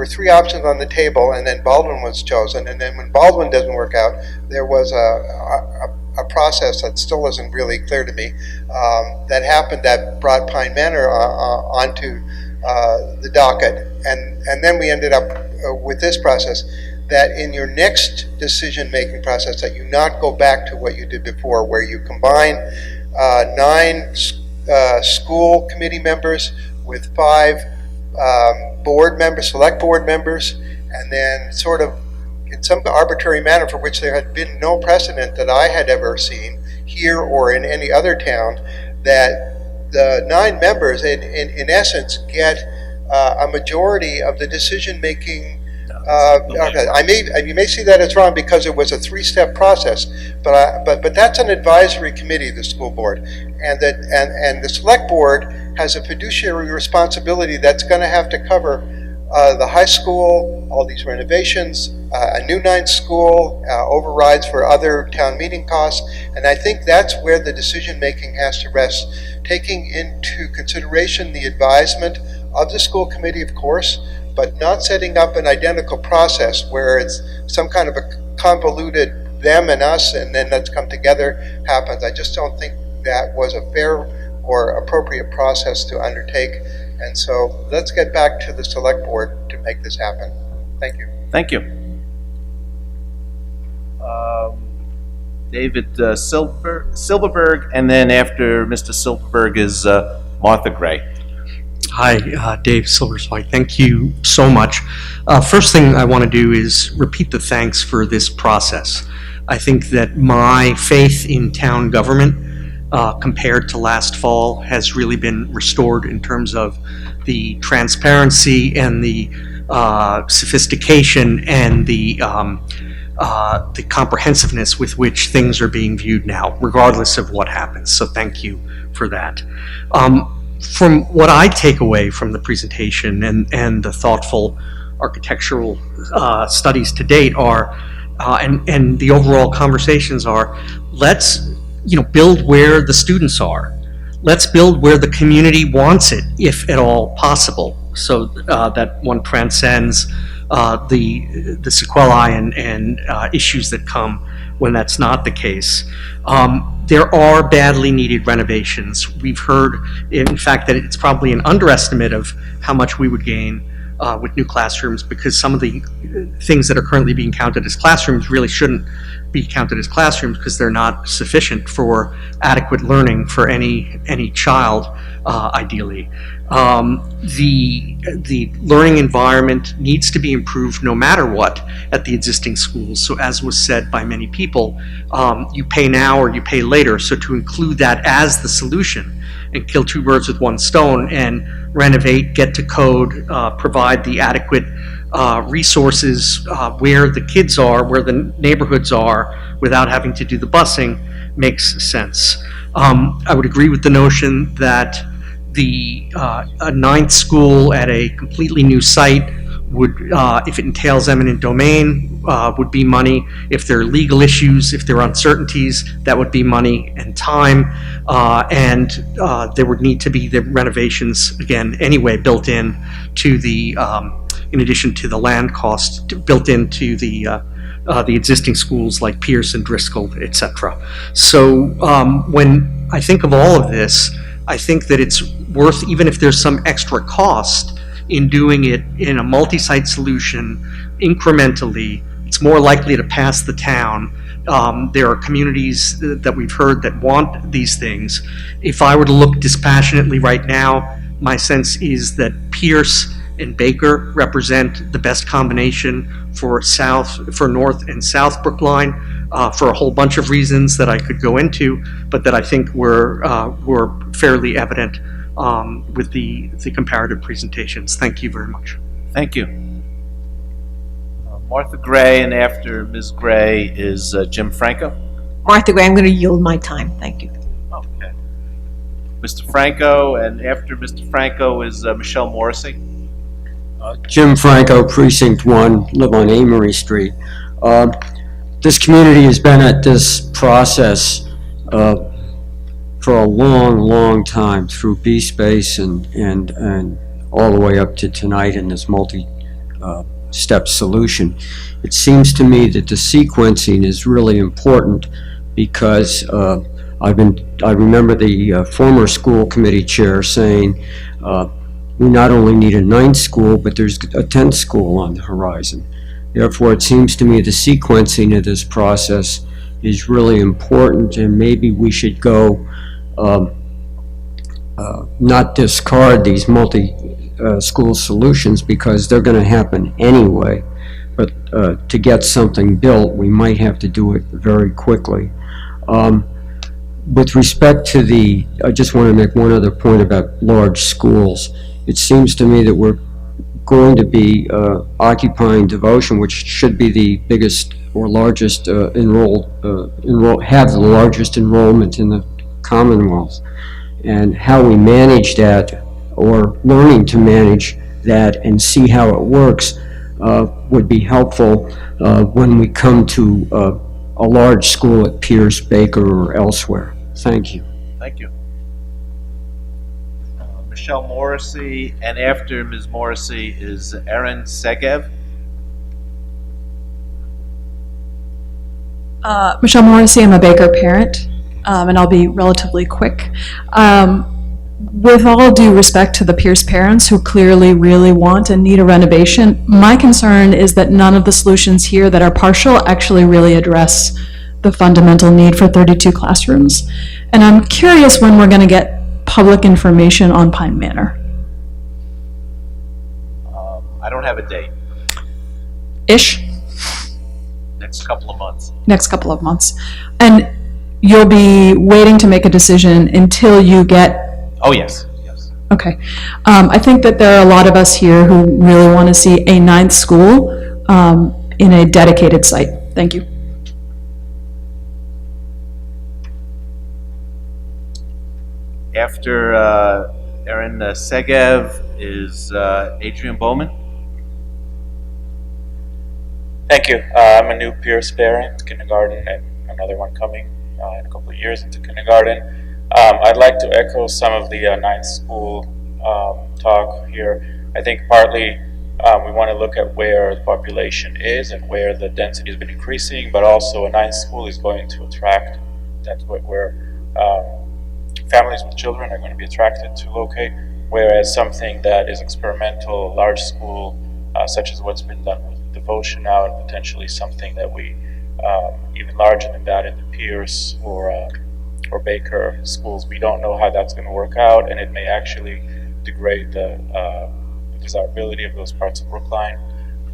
3 options on the table, and then Baldwin was chosen, and then when Baldwin doesn't work out, there was a process that still isn't really clear to me that happened that brought Pine Manor onto the docket, and then we ended up with this process. That in your next decision-making process, that you not go back to what you did before, where you combine 9 school committee members with 5 board members, select board members, and then sort of in some arbitrary manner for which there had been no precedent that I had ever seen here or in any other town, that the 9 members, in essence, get a majority of the decision-making. Okay, you may see that as wrong because it was a 3-step process, but that's an advisory committee, the school board, and the select board has a fiduciary responsibility that's going to have to cover the high school, all these renovations, a new 9th school, overrides for other town meeting costs, and I think that's where the decision-making has to rest, taking into consideration the advisement of the school committee, of course, but not setting up an identical process where it's some kind of a convoluted them and us and then let's come together happens. I just don't think that was a fair or appropriate process to undertake. And so let's get back to the select board to make this happen. Thank you. Thank you. David Silverberg, and then after Mr. Silverberg is Martha Gray. Hi, Dave Silverswite. Thank you so much. First thing I want to do is repeat the thanks for this process. I think that my faith in town government compared to last fall has really been restored in terms of the transparency and the sophistication and the comprehensiveness with which things are being viewed now, regardless of what happens. So thank you for that. From what I take away from the presentation and the thoughtful architectural studies to date are, and the overall conversations are, let's build where the students are. Let's build where the community wants it, if at all possible, so that one transcends the sequelae and issues that come when that's not the case. There are badly needed renovations. We've heard, in fact, that it's probably an underestimate of how much we would gain with new classrooms, because some of the things that are currently being counted as classrooms really shouldn't be counted as classrooms because they're not sufficient for adequate learning for any child, ideally. The learning environment needs to be improved no matter what at the existing schools. So as was said by many people, you pay now or you pay later. So to include that as the solution and kill 2 birds with 1 stone and renovate, get to code, provide the adequate resources where the kids are, where the neighborhoods are, without having to do the busing, makes sense. I would agree with the notion that a 9th school at a completely new site would, if it entails eminent domain, would be money. If there are legal issues, if there are uncertainties, that would be money and time. And there would need to be the renovations, again, anyway, built in to the, in addition to the land cost, built into the existing schools like Pierce and Driscoll, etc. So when I think of all of this, I think that it's worth, even if there's some extra cost in doing it in a multi-site solution incrementally, it's more likely to pass the town. There are communities that we've heard that want these things. If I were to look dispassionately right now, my sense is that Pierce and Baker represent the best combination for North and South Brookline, for a whole bunch of reasons that I could go into, but that I think were fairly evident with the comparative presentations. Thank you very much. Thank you. Martha Gray, and after Ms. Gray is Jim Franco. Martha Gray, I'm going to yield my time. Thank you. Okay. Mr. Franco, and after Mr. Franco is Michelle Morrissey. Jim Franco, Precinct 1, live on Amory Street. This community has been at this process for a long time through B-Space and all the way up to tonight in this multi-step solution. It seems to me that the sequencing is really important because I remember the former school committee chair saying we not only need a 9th school, but there's a 10th school on the horizon. Therefore, it seems to me the sequencing of this process is really important, and maybe we should go not discard these multi-school solutions because they're going to happen anyway. But to get something built, we might have to do it very quickly. with respect to I just want to make one other point about large schools. It seems to me that we're going to be occupying devotion, which should be the biggest or largest have the largest enrollment in the Commonwealth. And how we manage that, or learning to manage that and see how it works, would be helpful when we come to a large school at Pierce, Baker, or elsewhere. Thank you. Thank you. Michelle Morrissey, and after Ms. Morrissey is Erin Segev. Michelle Morrissey, I'm a Baker parent, and I'll be relatively quick. With all due respect to the Pierce parents who clearly really want and need a renovation, my concern is that none of the solutions here that are partial actually really address the fundamental need for 32 classrooms. And I'm curious when we're going to get public information on Pine Manor. I don't have a date. Ish? Next couple of months. Next couple of months. And you'll be waiting to make a decision until you get... Oh, yes. Yes. Okay. I think that there are a lot of us here who really want to see a 9th school in a dedicated site. Thank you. After Erin Segev is Adrian Bowman. Thank you. I'm a new Pierce parent, kindergarten, and another one coming in a couple of years into kindergarten. I'd like to echo some of the 9th school talk here. I think partly we want to look at where the population is and where the density has been increasing, but also a 9th school is going to attract, that's where families with children are going to be attracted to locate, whereas something that is experimental, large school, such as what's been done with Devotion now, and potentially something that we, even larger than that in the Pierce or Baker schools, we don't know how that's going to work out, and it may actually degrade the desirability of those parts of Brookline.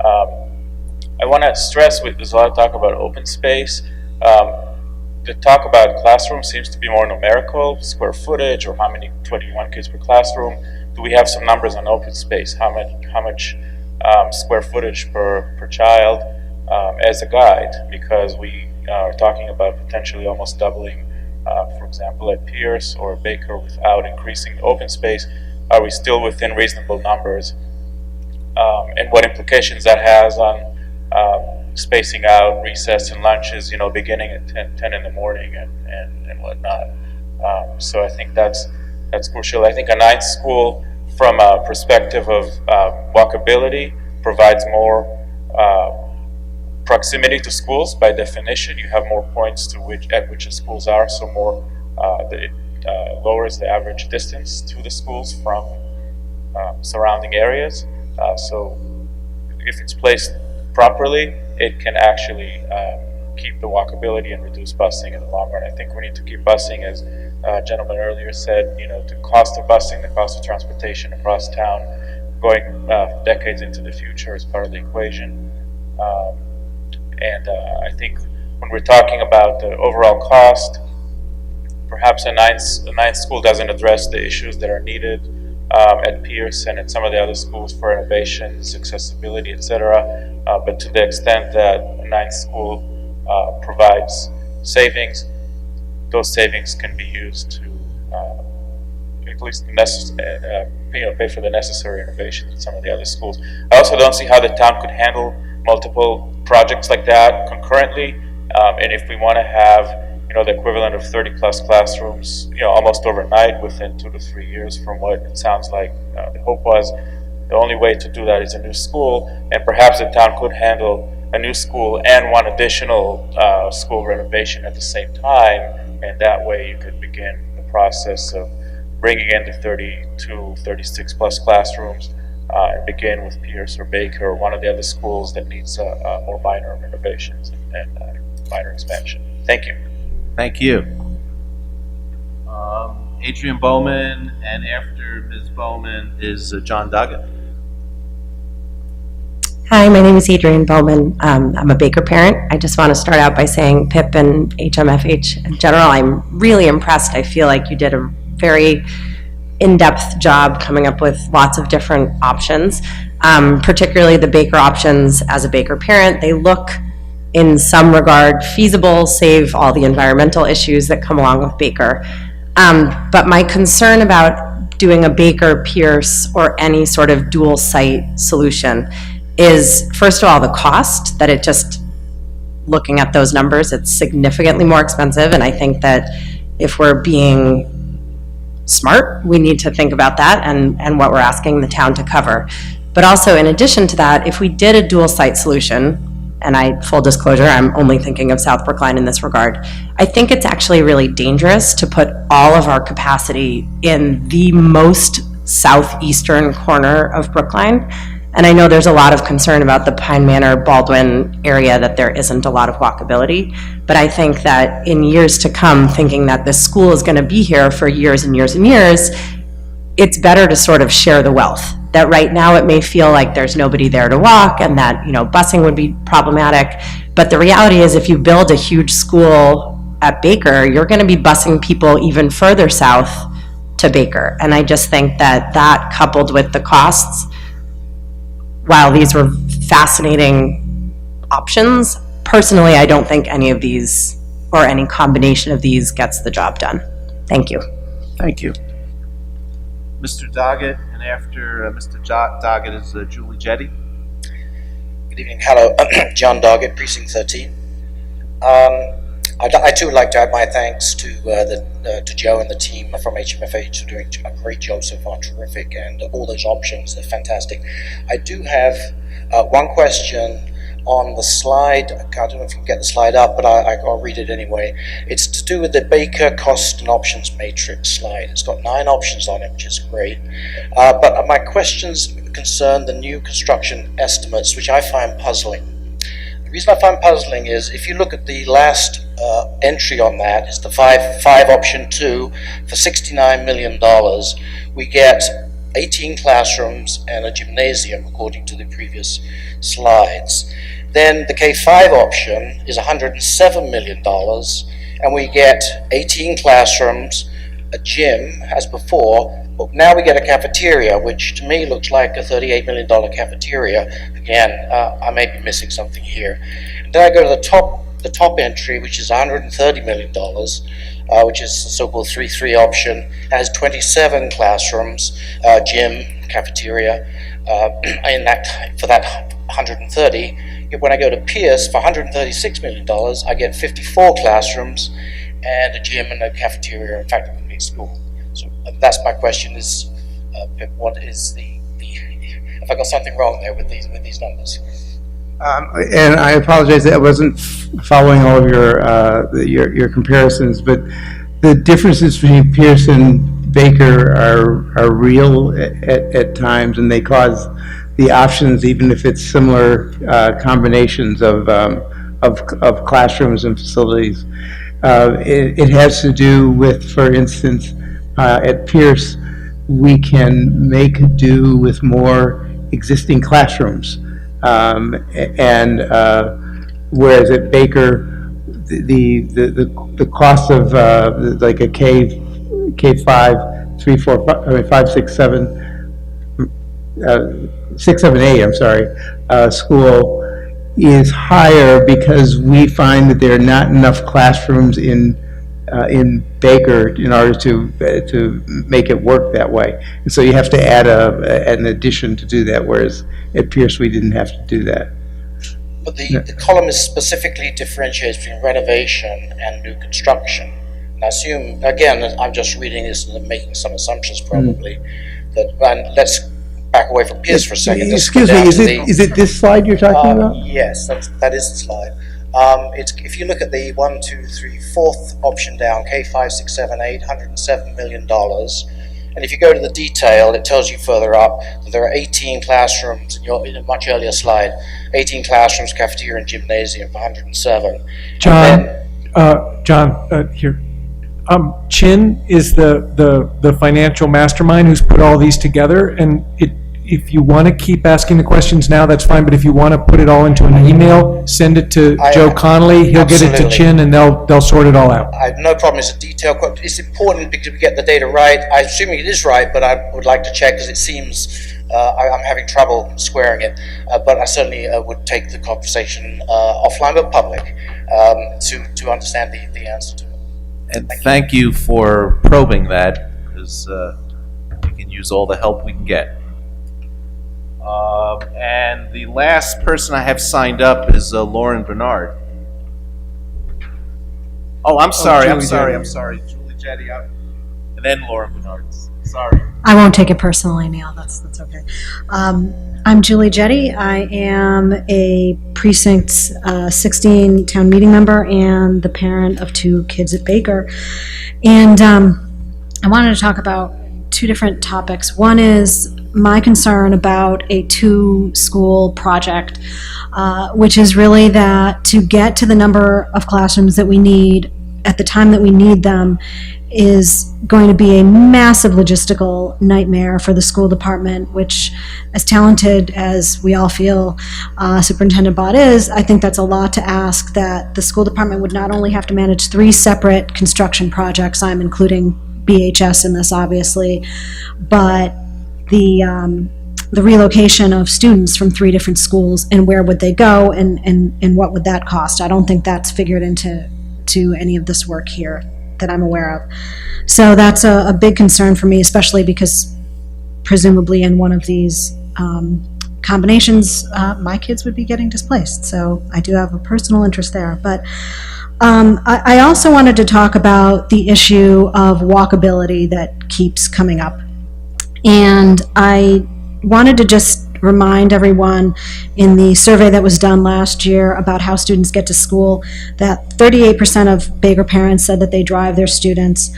I want to stress, there's a lot of talk about open space. The talk about classrooms seems to be more numerical, square footage, or how many 21 kids per classroom. Do we have some numbers on open space? How much square footage per child as a guide? Because we are talking about potentially almost doubling, for example, at Pierce or Baker without increasing the open space. Are we still within reasonable numbers? And what implications that has on spacing out recess and lunches, beginning at 10 in the morning and whatnot. So I think that's crucial. I think a 9th school, from a perspective of walkability, provides more proximity to schools. By definition, you have more points at which the schools are, so more it lowers the average distance to the schools from surrounding areas. So if it's placed properly, it can actually keep the walkability and reduce busing in the long run. I think we need to keep busing, as a gentleman earlier said, the cost of busing, the cost of transportation across town, going decades into the future is part of the equation. And I think when we're talking about the overall cost, perhaps a 9th school doesn't address the issues that are needed at Pierce and at some of the other schools for innovations, accessibility, etc. But to the extent that a 9th school provides savings, those savings can be used to at least pay for the necessary innovations in some of the other schools. I also don't see how the town could handle multiple projects like that concurrently, and if we want to have the equivalent of 30 plus classrooms, almost overnight within 2 to 3 years, from what it sounds like the hope was, the only way to do that is a new school, and perhaps the town could handle a new school and one additional school renovation at the same time, and that way you could begin the process of bringing in the 32, 36 plus classrooms and begin with Pierce or Baker or one of the other schools that needs more minor renovations and minor expansion. Thank you. Thank you. Adrian Bowman, and after Ms. Bowman is John Doggett. Hi, my name is Adrienne Bowman. I'm a Baker parent. I just want to start out by saying, PIP and HMFH in general, I'm really impressed. I feel like you did a very in-depth job coming up with lots of different options, particularly the Baker options. As a Baker parent, they look in some regard feasible, save all the environmental issues that come along with Baker. But my concern about doing a Baker, Pierce, or any sort of dual site solution is, first of all, the cost, that it just, looking at those numbers, it's significantly more expensive. And I think that if we're being smart, we need to think about that and what we're asking the town to cover. But also, in addition to that, if we did a dual site solution, and full disclosure, I'm only thinking of South Brookline in this regard, I think it's actually really dangerous to put all of our capacity in the most southeastern corner of Brookline. And I know there's a lot of concern about the Pine Manor, Baldwin area, that there isn't a lot of walkability. But I think that in years to come, thinking that this school is going to be here for years and years and years, it's better to sort of share the wealth. That right now it may feel like there's nobody there to walk, and that, busing would be problematic. But the reality is, if you build a huge school at Baker, you're going to be busing people even further south to Baker. And I just think that coupled with the costs, while these were fascinating options, personally, I don't think any of these or any combination of these gets the job done. Thank you. Thank you. Mr. Doggett, and after Mr. Doggett is Julie Jetty. Good evening. Hello, John Doggett, Precinct 13. I too would like to add my thanks to Joe and the team from HMFH for doing a great job so far, terrific, and all those options, they're fantastic. I do have one question on the slide. I don't know if you can get the slide up, but I'll read it anyway. It's to do with the Baker cost and options matrix slide. It's got 9 options on it, which is great. But my questions concern the new construction estimates, which I find puzzling. The reason I find puzzling is, if you look at the last entry on that, it's the 5 option 2 for $69 million. We get 18 classrooms and a gymnasium, according to the previous slides. Then the K5 option is $107 million, and we get 18 classrooms, a gym, as before, but now we get a cafeteria, which to me looks like a $38 million cafeteria. Again, I may be missing something here. And then I go to the top entry, which is $130 million, which is the so-called 3-3 option, has 27 classrooms, gym, cafeteria, for that 130. When I go to Pierce for $136 million, I get 54 classrooms and a gym and a cafeteria, in fact, a complete school. So that's my question: is what is the if I got something wrong there with these numbers? And I apologize that I wasn't following all of your comparisons, but the differences between Pierce and Baker are real at times, and they cause the options, even if it's similar combinations of classrooms and facilities. It has to do with, for instance, at Pierce, we can make do with more existing classrooms. And whereas at Baker, the cost of like a K5, 3, 4, 5, 5, 6, 7, 6, 7, 8, I'm sorry, school is higher because we find that there are not enough classrooms in Baker in order to make it work that way. And so you have to add an addition to do that, whereas at Pierce we didn't have to do that. But the column is specifically differentiates between renovation and new construction. And I assume, again, I'm just reading this and making some assumptions probably, and let's back away from Pierce for a second. Excuse me, is it this slide you're talking about? Yes, that is the slide. If you look at the 1, 2, 3, 4th option down, K5, 6, 7, 8, $107 million. And if you go to the detail, it tells you further up that there are 18 classrooms in a much earlier slide, 18 classrooms, cafeteria, and gymnasium for 107. John, here. Chin is the financial mastermind who's put all these together, and if you want to keep asking the questions now, that's fine, but if you want to put it all into an email, send it to Joe Connolly, he'll get it to Absolutely. Chin, and they'll sort it all out. I have no problem. It's a detailed question. It's important because we get the data right. I'm assuming it is right, but I would like to check because it seems I'm having trouble squaring it. But I certainly would take the conversation offline but public to understand the answer to it. And thank you for probing that, because we can use all the help we can get. And the last person I have signed up is Lauren Bernard. Oh, I'm sorry, I'm sorry. Julie Jetty up, and then Lauren Bernard. Sorry. I won't take it personally, Neil. That's okay. I'm Julie Jetty. I am a Precinct 16 town meeting member and the parent of 2 kids at Baker. And I wanted to talk about 2 different topics. One is my concern about a 2-school project, which is really that to get to the number of classrooms that we need at the time that we need them is going to be a massive logistical nightmare for the school department, which, as talented as we all feel Superintendent Bott is, I think that's a lot to ask, that the school department would not only have to manage 3 separate construction projects, I'm including BHS in this obviously, but the relocation of students from 3 different schools, and where would they go, and what would that cost? I don't think that's figured into any of this work here that I'm aware of. So that's a big concern for me, especially because presumably in one of these combinations, my kids would be getting displaced. So I do have a personal interest there. But I also wanted to talk about the issue of walkability that keeps coming up. And I wanted to just remind everyone, in the survey that was done last year about how students get to school, that 38% of Baker parents said that they drive their students.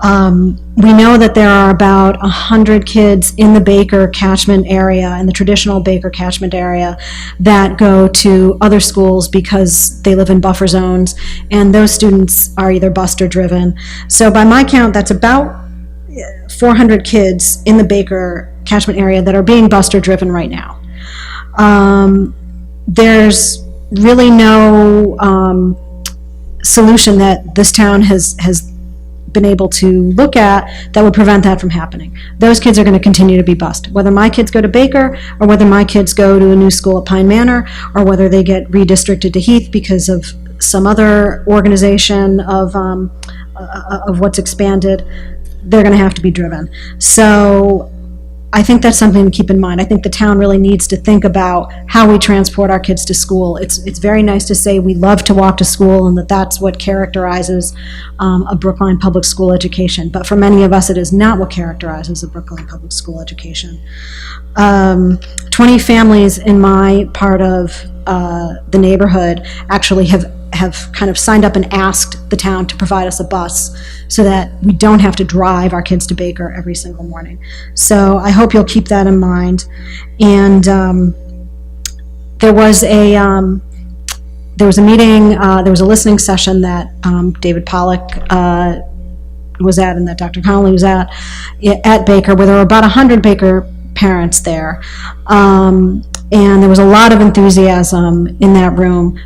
We know that there are about 100 kids in the Baker catchment area, in the traditional Baker catchment area, that go to other schools because they live in buffer zones, and those students are either bused or driven. So by my count, that's about 400 kids in the Baker catchment area that are being bused or driven right now. There's really no solution that this town has been able to look at that would prevent that from happening. Those kids are going to continue to be bused. Whether my kids go to Baker, or whether my kids go to a new school at Pine Manor, or whether they get redistricted to Heath because of some other organization of what's expanded, they're going to have to be driven. So I think that's something to keep in mind. I think the town really needs to think about how we transport our kids to school. It's very nice to say we love to walk to school and that that's what characterizes a Brookline public school education. But for many of us, it is not what characterizes a Brookline public school education. 20 families in my part of the neighborhood actually have kind of signed up and asked the town to provide us a bus so that we don't have to drive our kids to Baker every single morning. So I hope you'll keep that in mind. And there was a meeting, there was a listening session that David Pollack was at, and that Dr. Connolly was at Baker, where there were about 100 Baker parents there. And there was a lot of enthusiasm in that room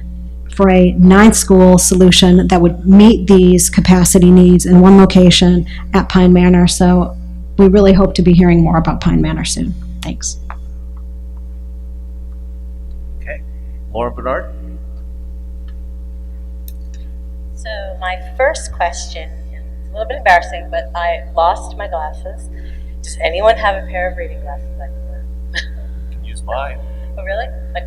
for a 9th school solution that would meet these capacity needs in one location at Pine Manor. So we really hope to be hearing more about Pine Manor soon. Thanks. Okay. Lauren Bernard? So my first question is a little bit embarrassing, but I lost my glasses. Does anyone have a pair of reading glasses I can wear? You can use mine. Oh, really? Like,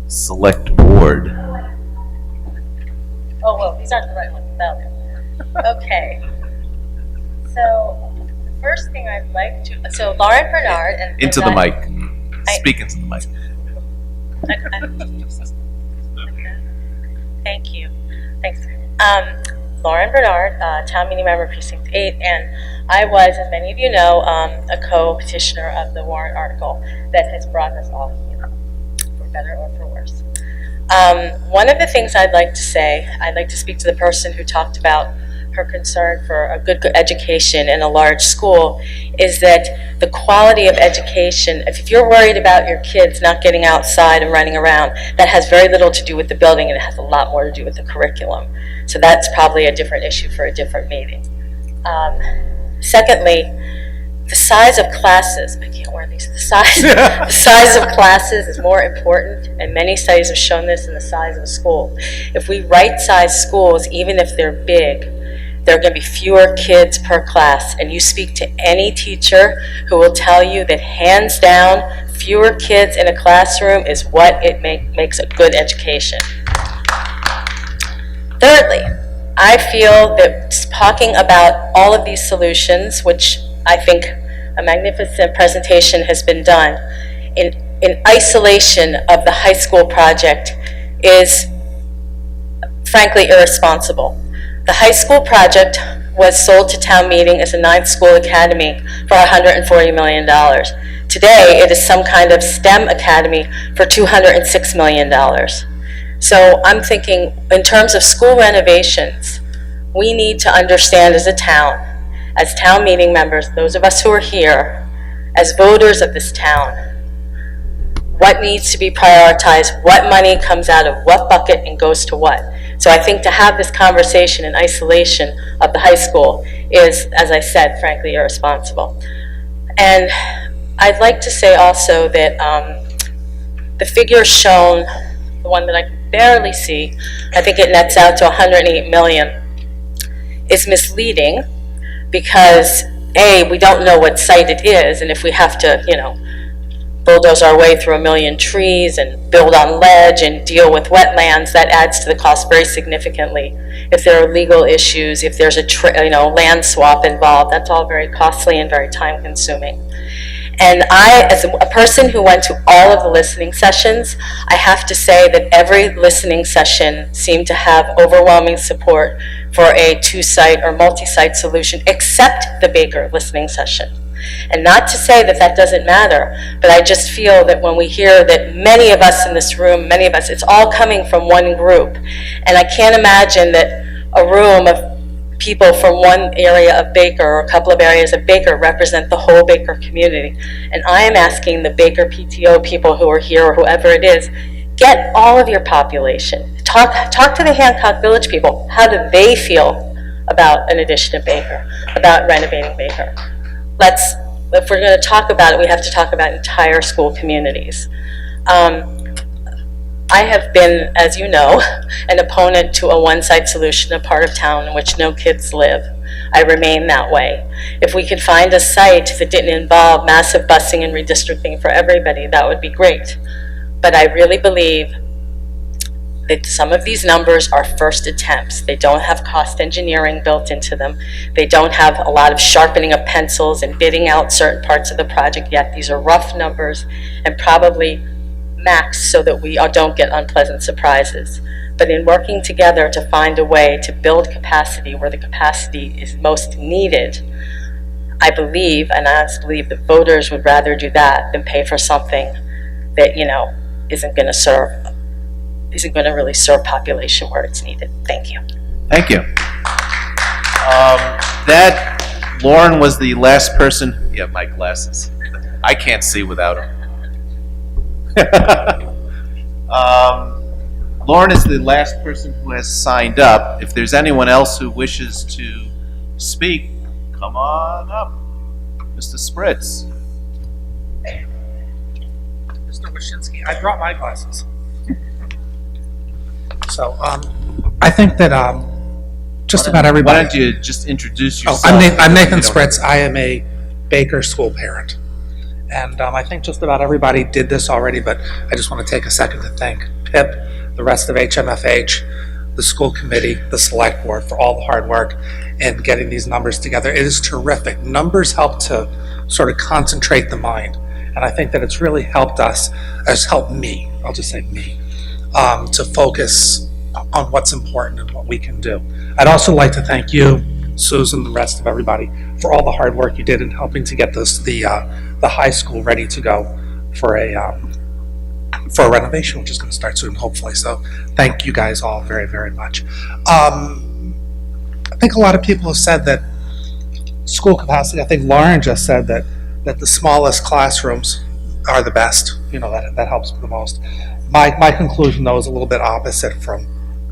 Select board. oh, well, these aren't the right ones. No. Okay. So the first thing I'd like to, so Lauren Bernard and Into the mic. Speak into the mic. Thank you. Thanks. Lauren Bernard, Town Meeting Member, Precinct 8, and I was, as many of you know, a co-petitioner of the warrant article that has brought us all here, for better or for worse. One of the things I'd like to say, I'd like to speak to the person who talked about her concern for a good education in a large school is that the quality of education, if you're worried about your kids not getting outside and running around, that has very little to do with the building and it has a lot more to do with the curriculum. So that's probably a different issue for a different meeting. Secondly, the size of classes, I can't wear these, the size of classes is more important, and many studies have shown this in the size of a school. If we right-size schools, even if they're big, there are going to be fewer kids per class, and you speak to any teacher who will tell you that hands down, fewer kids in a classroom is what it makes a good education. Thirdly, I feel that talking about all of these solutions, which I think a magnificent presentation has been done, in isolation of the high school project is frankly irresponsible. The high school project was sold to town meeting as a 9-school academy for $140 million. Today, it is some kind of STEM academy for $206 million. So I'm thinking, in terms of school renovations, we need to understand as a town, as town meeting members, those of us who are here, as voters of this town, what needs to be prioritized, what money comes out of what bucket and goes to what. So I think to have this conversation in isolation of the high school is, as I said, frankly irresponsible. And I'd like to say also that the figure shown, the one that I can barely see, I think it nets out to 108 million, is misleading because A, we don't know what site it is, and if we have to, bulldoze our way through 1 million trees and build on ledge and deal with wetlands, that adds to the cost very significantly. If there are legal issues, if there's a land swap involved, that's all very costly and very time consuming. And I, as a person who went to all of the listening sessions, I have to say that every listening session seemed to have overwhelming support for a 2-site or multi-site solution, except the Baker listening session. And not to say that that doesn't matter, but I just feel that when we hear that many of us in this room, it's all coming from one group. And I can't imagine that a room of people from one area of Baker or a couple of areas of Baker represent the whole Baker community. And I am asking the Baker PTO people who are here or whoever it is, get all of your population. Talk to the Hancock Village people. How do they feel about an addition to Baker, about renovating Baker? If we're going to talk about it, we have to talk about entire school communities. I have been, as you know, an opponent to a one-site solution, a part of town in which no kids live. I remain that way. If we could find a site that didn't involve massive busing and redistricting for everybody, that would be great. But I really believe that some of these numbers are first attempts. They don't have cost engineering built into them. They don't have a lot of sharpening of pencils and bidding out certain parts of the project yet. These are rough numbers and probably max so that we don't get unpleasant surprises. But in working together to find a way to build capacity where the capacity is most needed, I believe, and I honestly believe that voters would rather do that than pay for something that, isn't going to really serve population where it's needed. Thank you. Thank you. Lauren was the last person. You have my glasses. I can't see without them. Lauren is the last person who has signed up. If there's anyone else who wishes to speak, come on up. Mr. Spritz. Mr. Wyszynski, I brought my glasses. So, I think that just about everybody... Why don't you just introduce yourself? I'm Nathan Spritz. I am a Baker school parent. And I think just about everybody did this already, but I just want to take a second to thank Pip, the rest of HMFH, the school committee, the select board for all the hard work in getting these numbers together. It is terrific. Numbers help to sort of concentrate the mind. And I think that it's really helped us, has helped me, I'll just say me, to focus on what's important and what we can do. I'd also like to thank you, Susan, the rest of everybody, for all the hard work you did in helping to get the high school ready to go for a renovation, which is going to start soon, hopefully. So thank you guys all very, very much. think a lot of people have said that school capacity, I think Lauren just said that the smallest classrooms are the best, that helps the most. My conclusion, though, is a little bit opposite from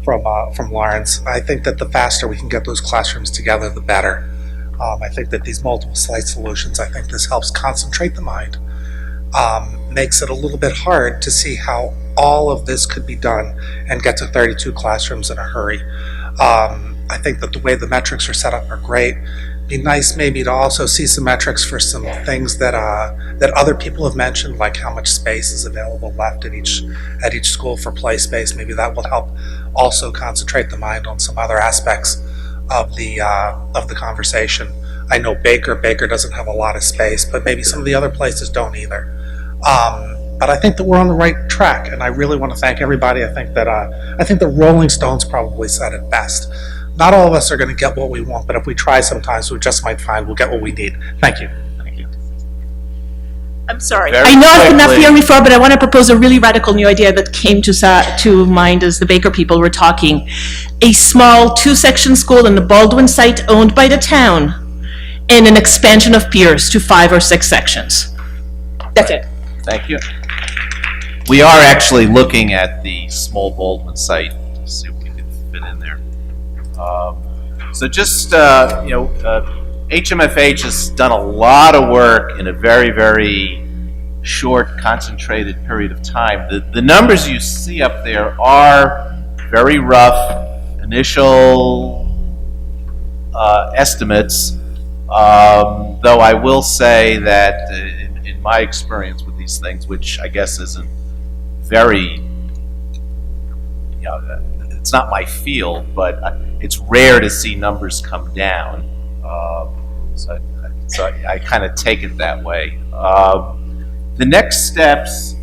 Lauren's. I think that the faster we can get those classrooms together, the better. I think that these multiple site solutions, I think this helps concentrate the mind, makes it a little bit hard to see how all of this could be done and get to 32 classrooms in a hurry. I think that the way the metrics are set up are great. Be nice maybe to also see some metrics for some things that other people have mentioned, like how much space is available left at each school for play space. Maybe that will help also concentrate the mind on some other aspects of the conversation. I know Baker doesn't have a lot of space, but maybe some of the other places don't either. But I think that we're on the right track, and I really want to thank everybody. I think the Rolling Stones probably said it best. Not all of us are going to get what we want, but if we try sometimes, we just might find we'll get what we need. Thank you. I'm sorry. Very I know I could not quickly. hear before, but I want to propose a really radical new idea that came to mind as the Baker people were talking. A small two-section school in the Baldwin site owned by the town, and an expansion of piers to 5 or 6 sections. That's it. Thank you. We are actually looking at the small Baldwin site to see if we can fit in there. So just, HMFH has done a lot of work in a very, very short, concentrated period of time. The numbers you see up there are very rough, initial estimates, though I will say that in my experience with these things, which I guess isn't very, it's not my field, but it's rare to see numbers come down. So I kind of take it that way. The next steps,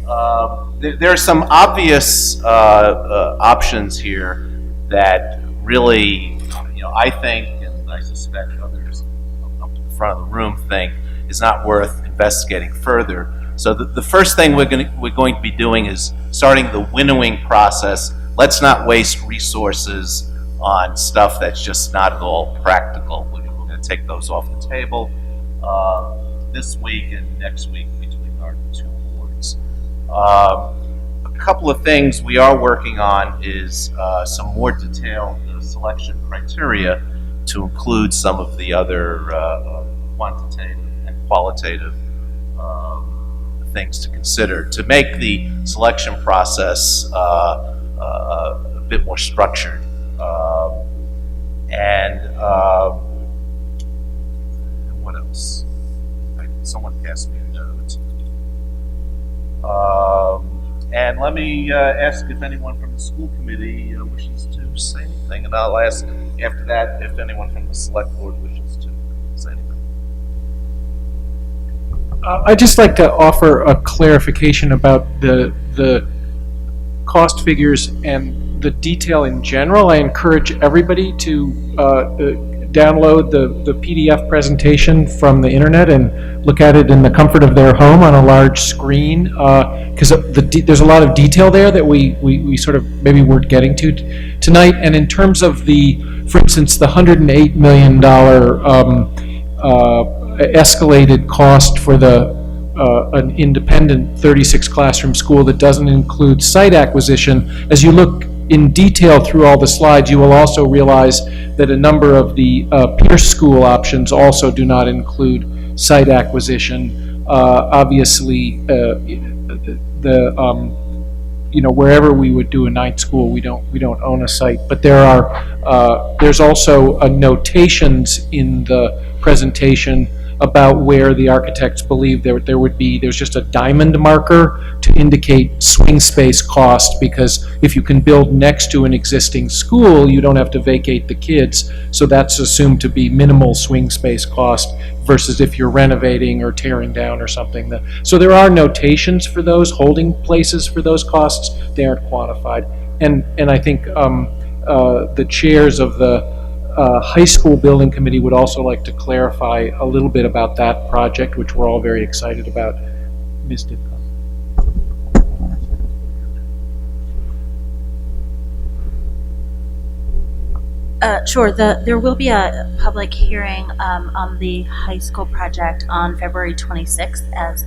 there are some obvious options here that really, I think, and I suspect others up in the front of the room think, is not worth investigating further. So the first thing we're going to be doing is starting the winnowing process. Let's not waste resources on stuff that's just not at all practical. We're going to take those off the table this week and next week between our two boards. A couple of things we are working on is some more detailed selection criteria to include some of the other quantitative and qualitative things to consider to make the selection process a bit more structured. And what else? Someone passed me a note. And let me ask if anyone from the school committee wishes to say anything, and I'll ask after that if anyone from the select board wishes to say anything. I'd just like to offer a clarification about the cost figures and the detail in general. I encourage everybody to download the PDF presentation from the internet and look at it in the comfort of their home on a large screen, because there's a lot of detail there that we sort of maybe weren't getting to tonight. And in terms of for instance, the $108 million escalated cost for an independent 36 classroom school that doesn't include site acquisition, as you look in detail through all the slides, you will also realize that a number of the peer school options also do not include site acquisition. Obviously, wherever we would do a night school, we don't own a site, but there's also notations in the presentation about where the architects believe there's just a diamond marker to indicate swing space cost, because if you can build next to an existing school, you don't have to vacate the kids, so that's assumed to be minimal swing space cost versus if you're renovating or tearing down or something. So there are notations for those, holding places for those costs. They aren't quantified. And I think the chairs of the high school building committee would also like to clarify a little bit about that project, which we're all very excited about. Ms. Didcot. Sure. There will be a public hearing on the high school project on February 26th, as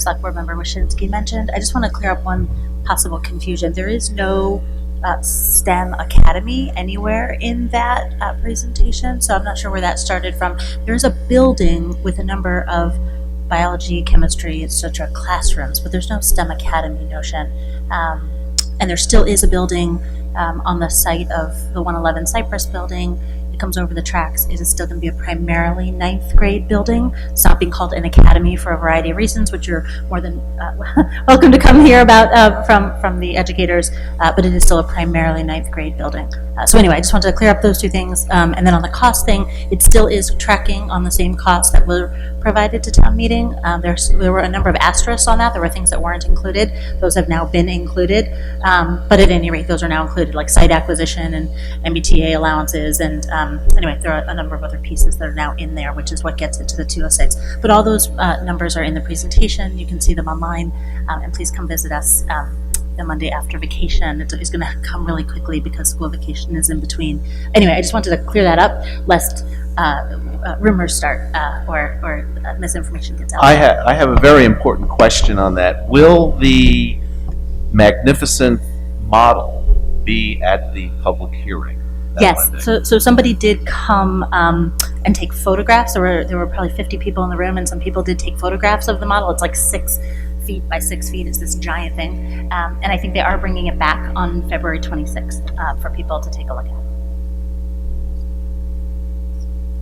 Select Board Member Wyszynski mentioned. I just want to clear up one possible confusion. There is no STEM Academy anywhere in that presentation, so I'm not sure where that started from. There's a building with a number of biology, chemistry, etc. classrooms, but there's no STEM Academy notion. And there still is a building on the site of the 111 Cypress building. It comes over the tracks. It is still going to be a primarily 9th grade building. It's not being called an academy for a variety of reasons, which you're more than welcome to come hear about from the educators, but it is still a primarily 9th grade building. So anyway, I just wanted to clear up those two things. And then on the cost thing, it still is tracking on the same costs that were provided to town meeting. There were a number of asterisks on that. There were things that weren't included. Those have now been included. But at any rate, those are now included, like site acquisition and MBTA allowances. And anyway, there are a number of other pieces that are now in there, which is what gets it to the 206. But all those numbers are in the presentation. You can see them online. And please come visit us the Monday after vacation. It's going to come really quickly because school vacation is in between. Anyway, I just wanted to clear that up, lest rumors start or misinformation gets out. I have a very important question on that. Will the magnificent model be at the public hearing? Yes. So somebody did come and take photographs. There were probably 50 people in the room, and some people did take photographs of the model. It's like 6 feet by 6 feet. It's this giant thing, and I think they are bringing it back on February 26th for people to take a look at.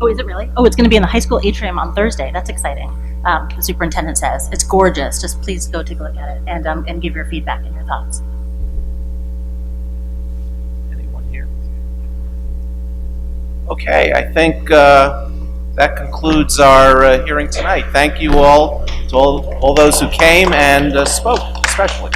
Oh, is it really? Oh, it's going to be in the high school atrium on Thursday. That's exciting. The superintendent says it's gorgeous. Just please go take a look at it and give your feedback and your thoughts. Anyone here? Okay, I think that concludes our hearing tonight. Thank you all to all those who came and spoke, especially.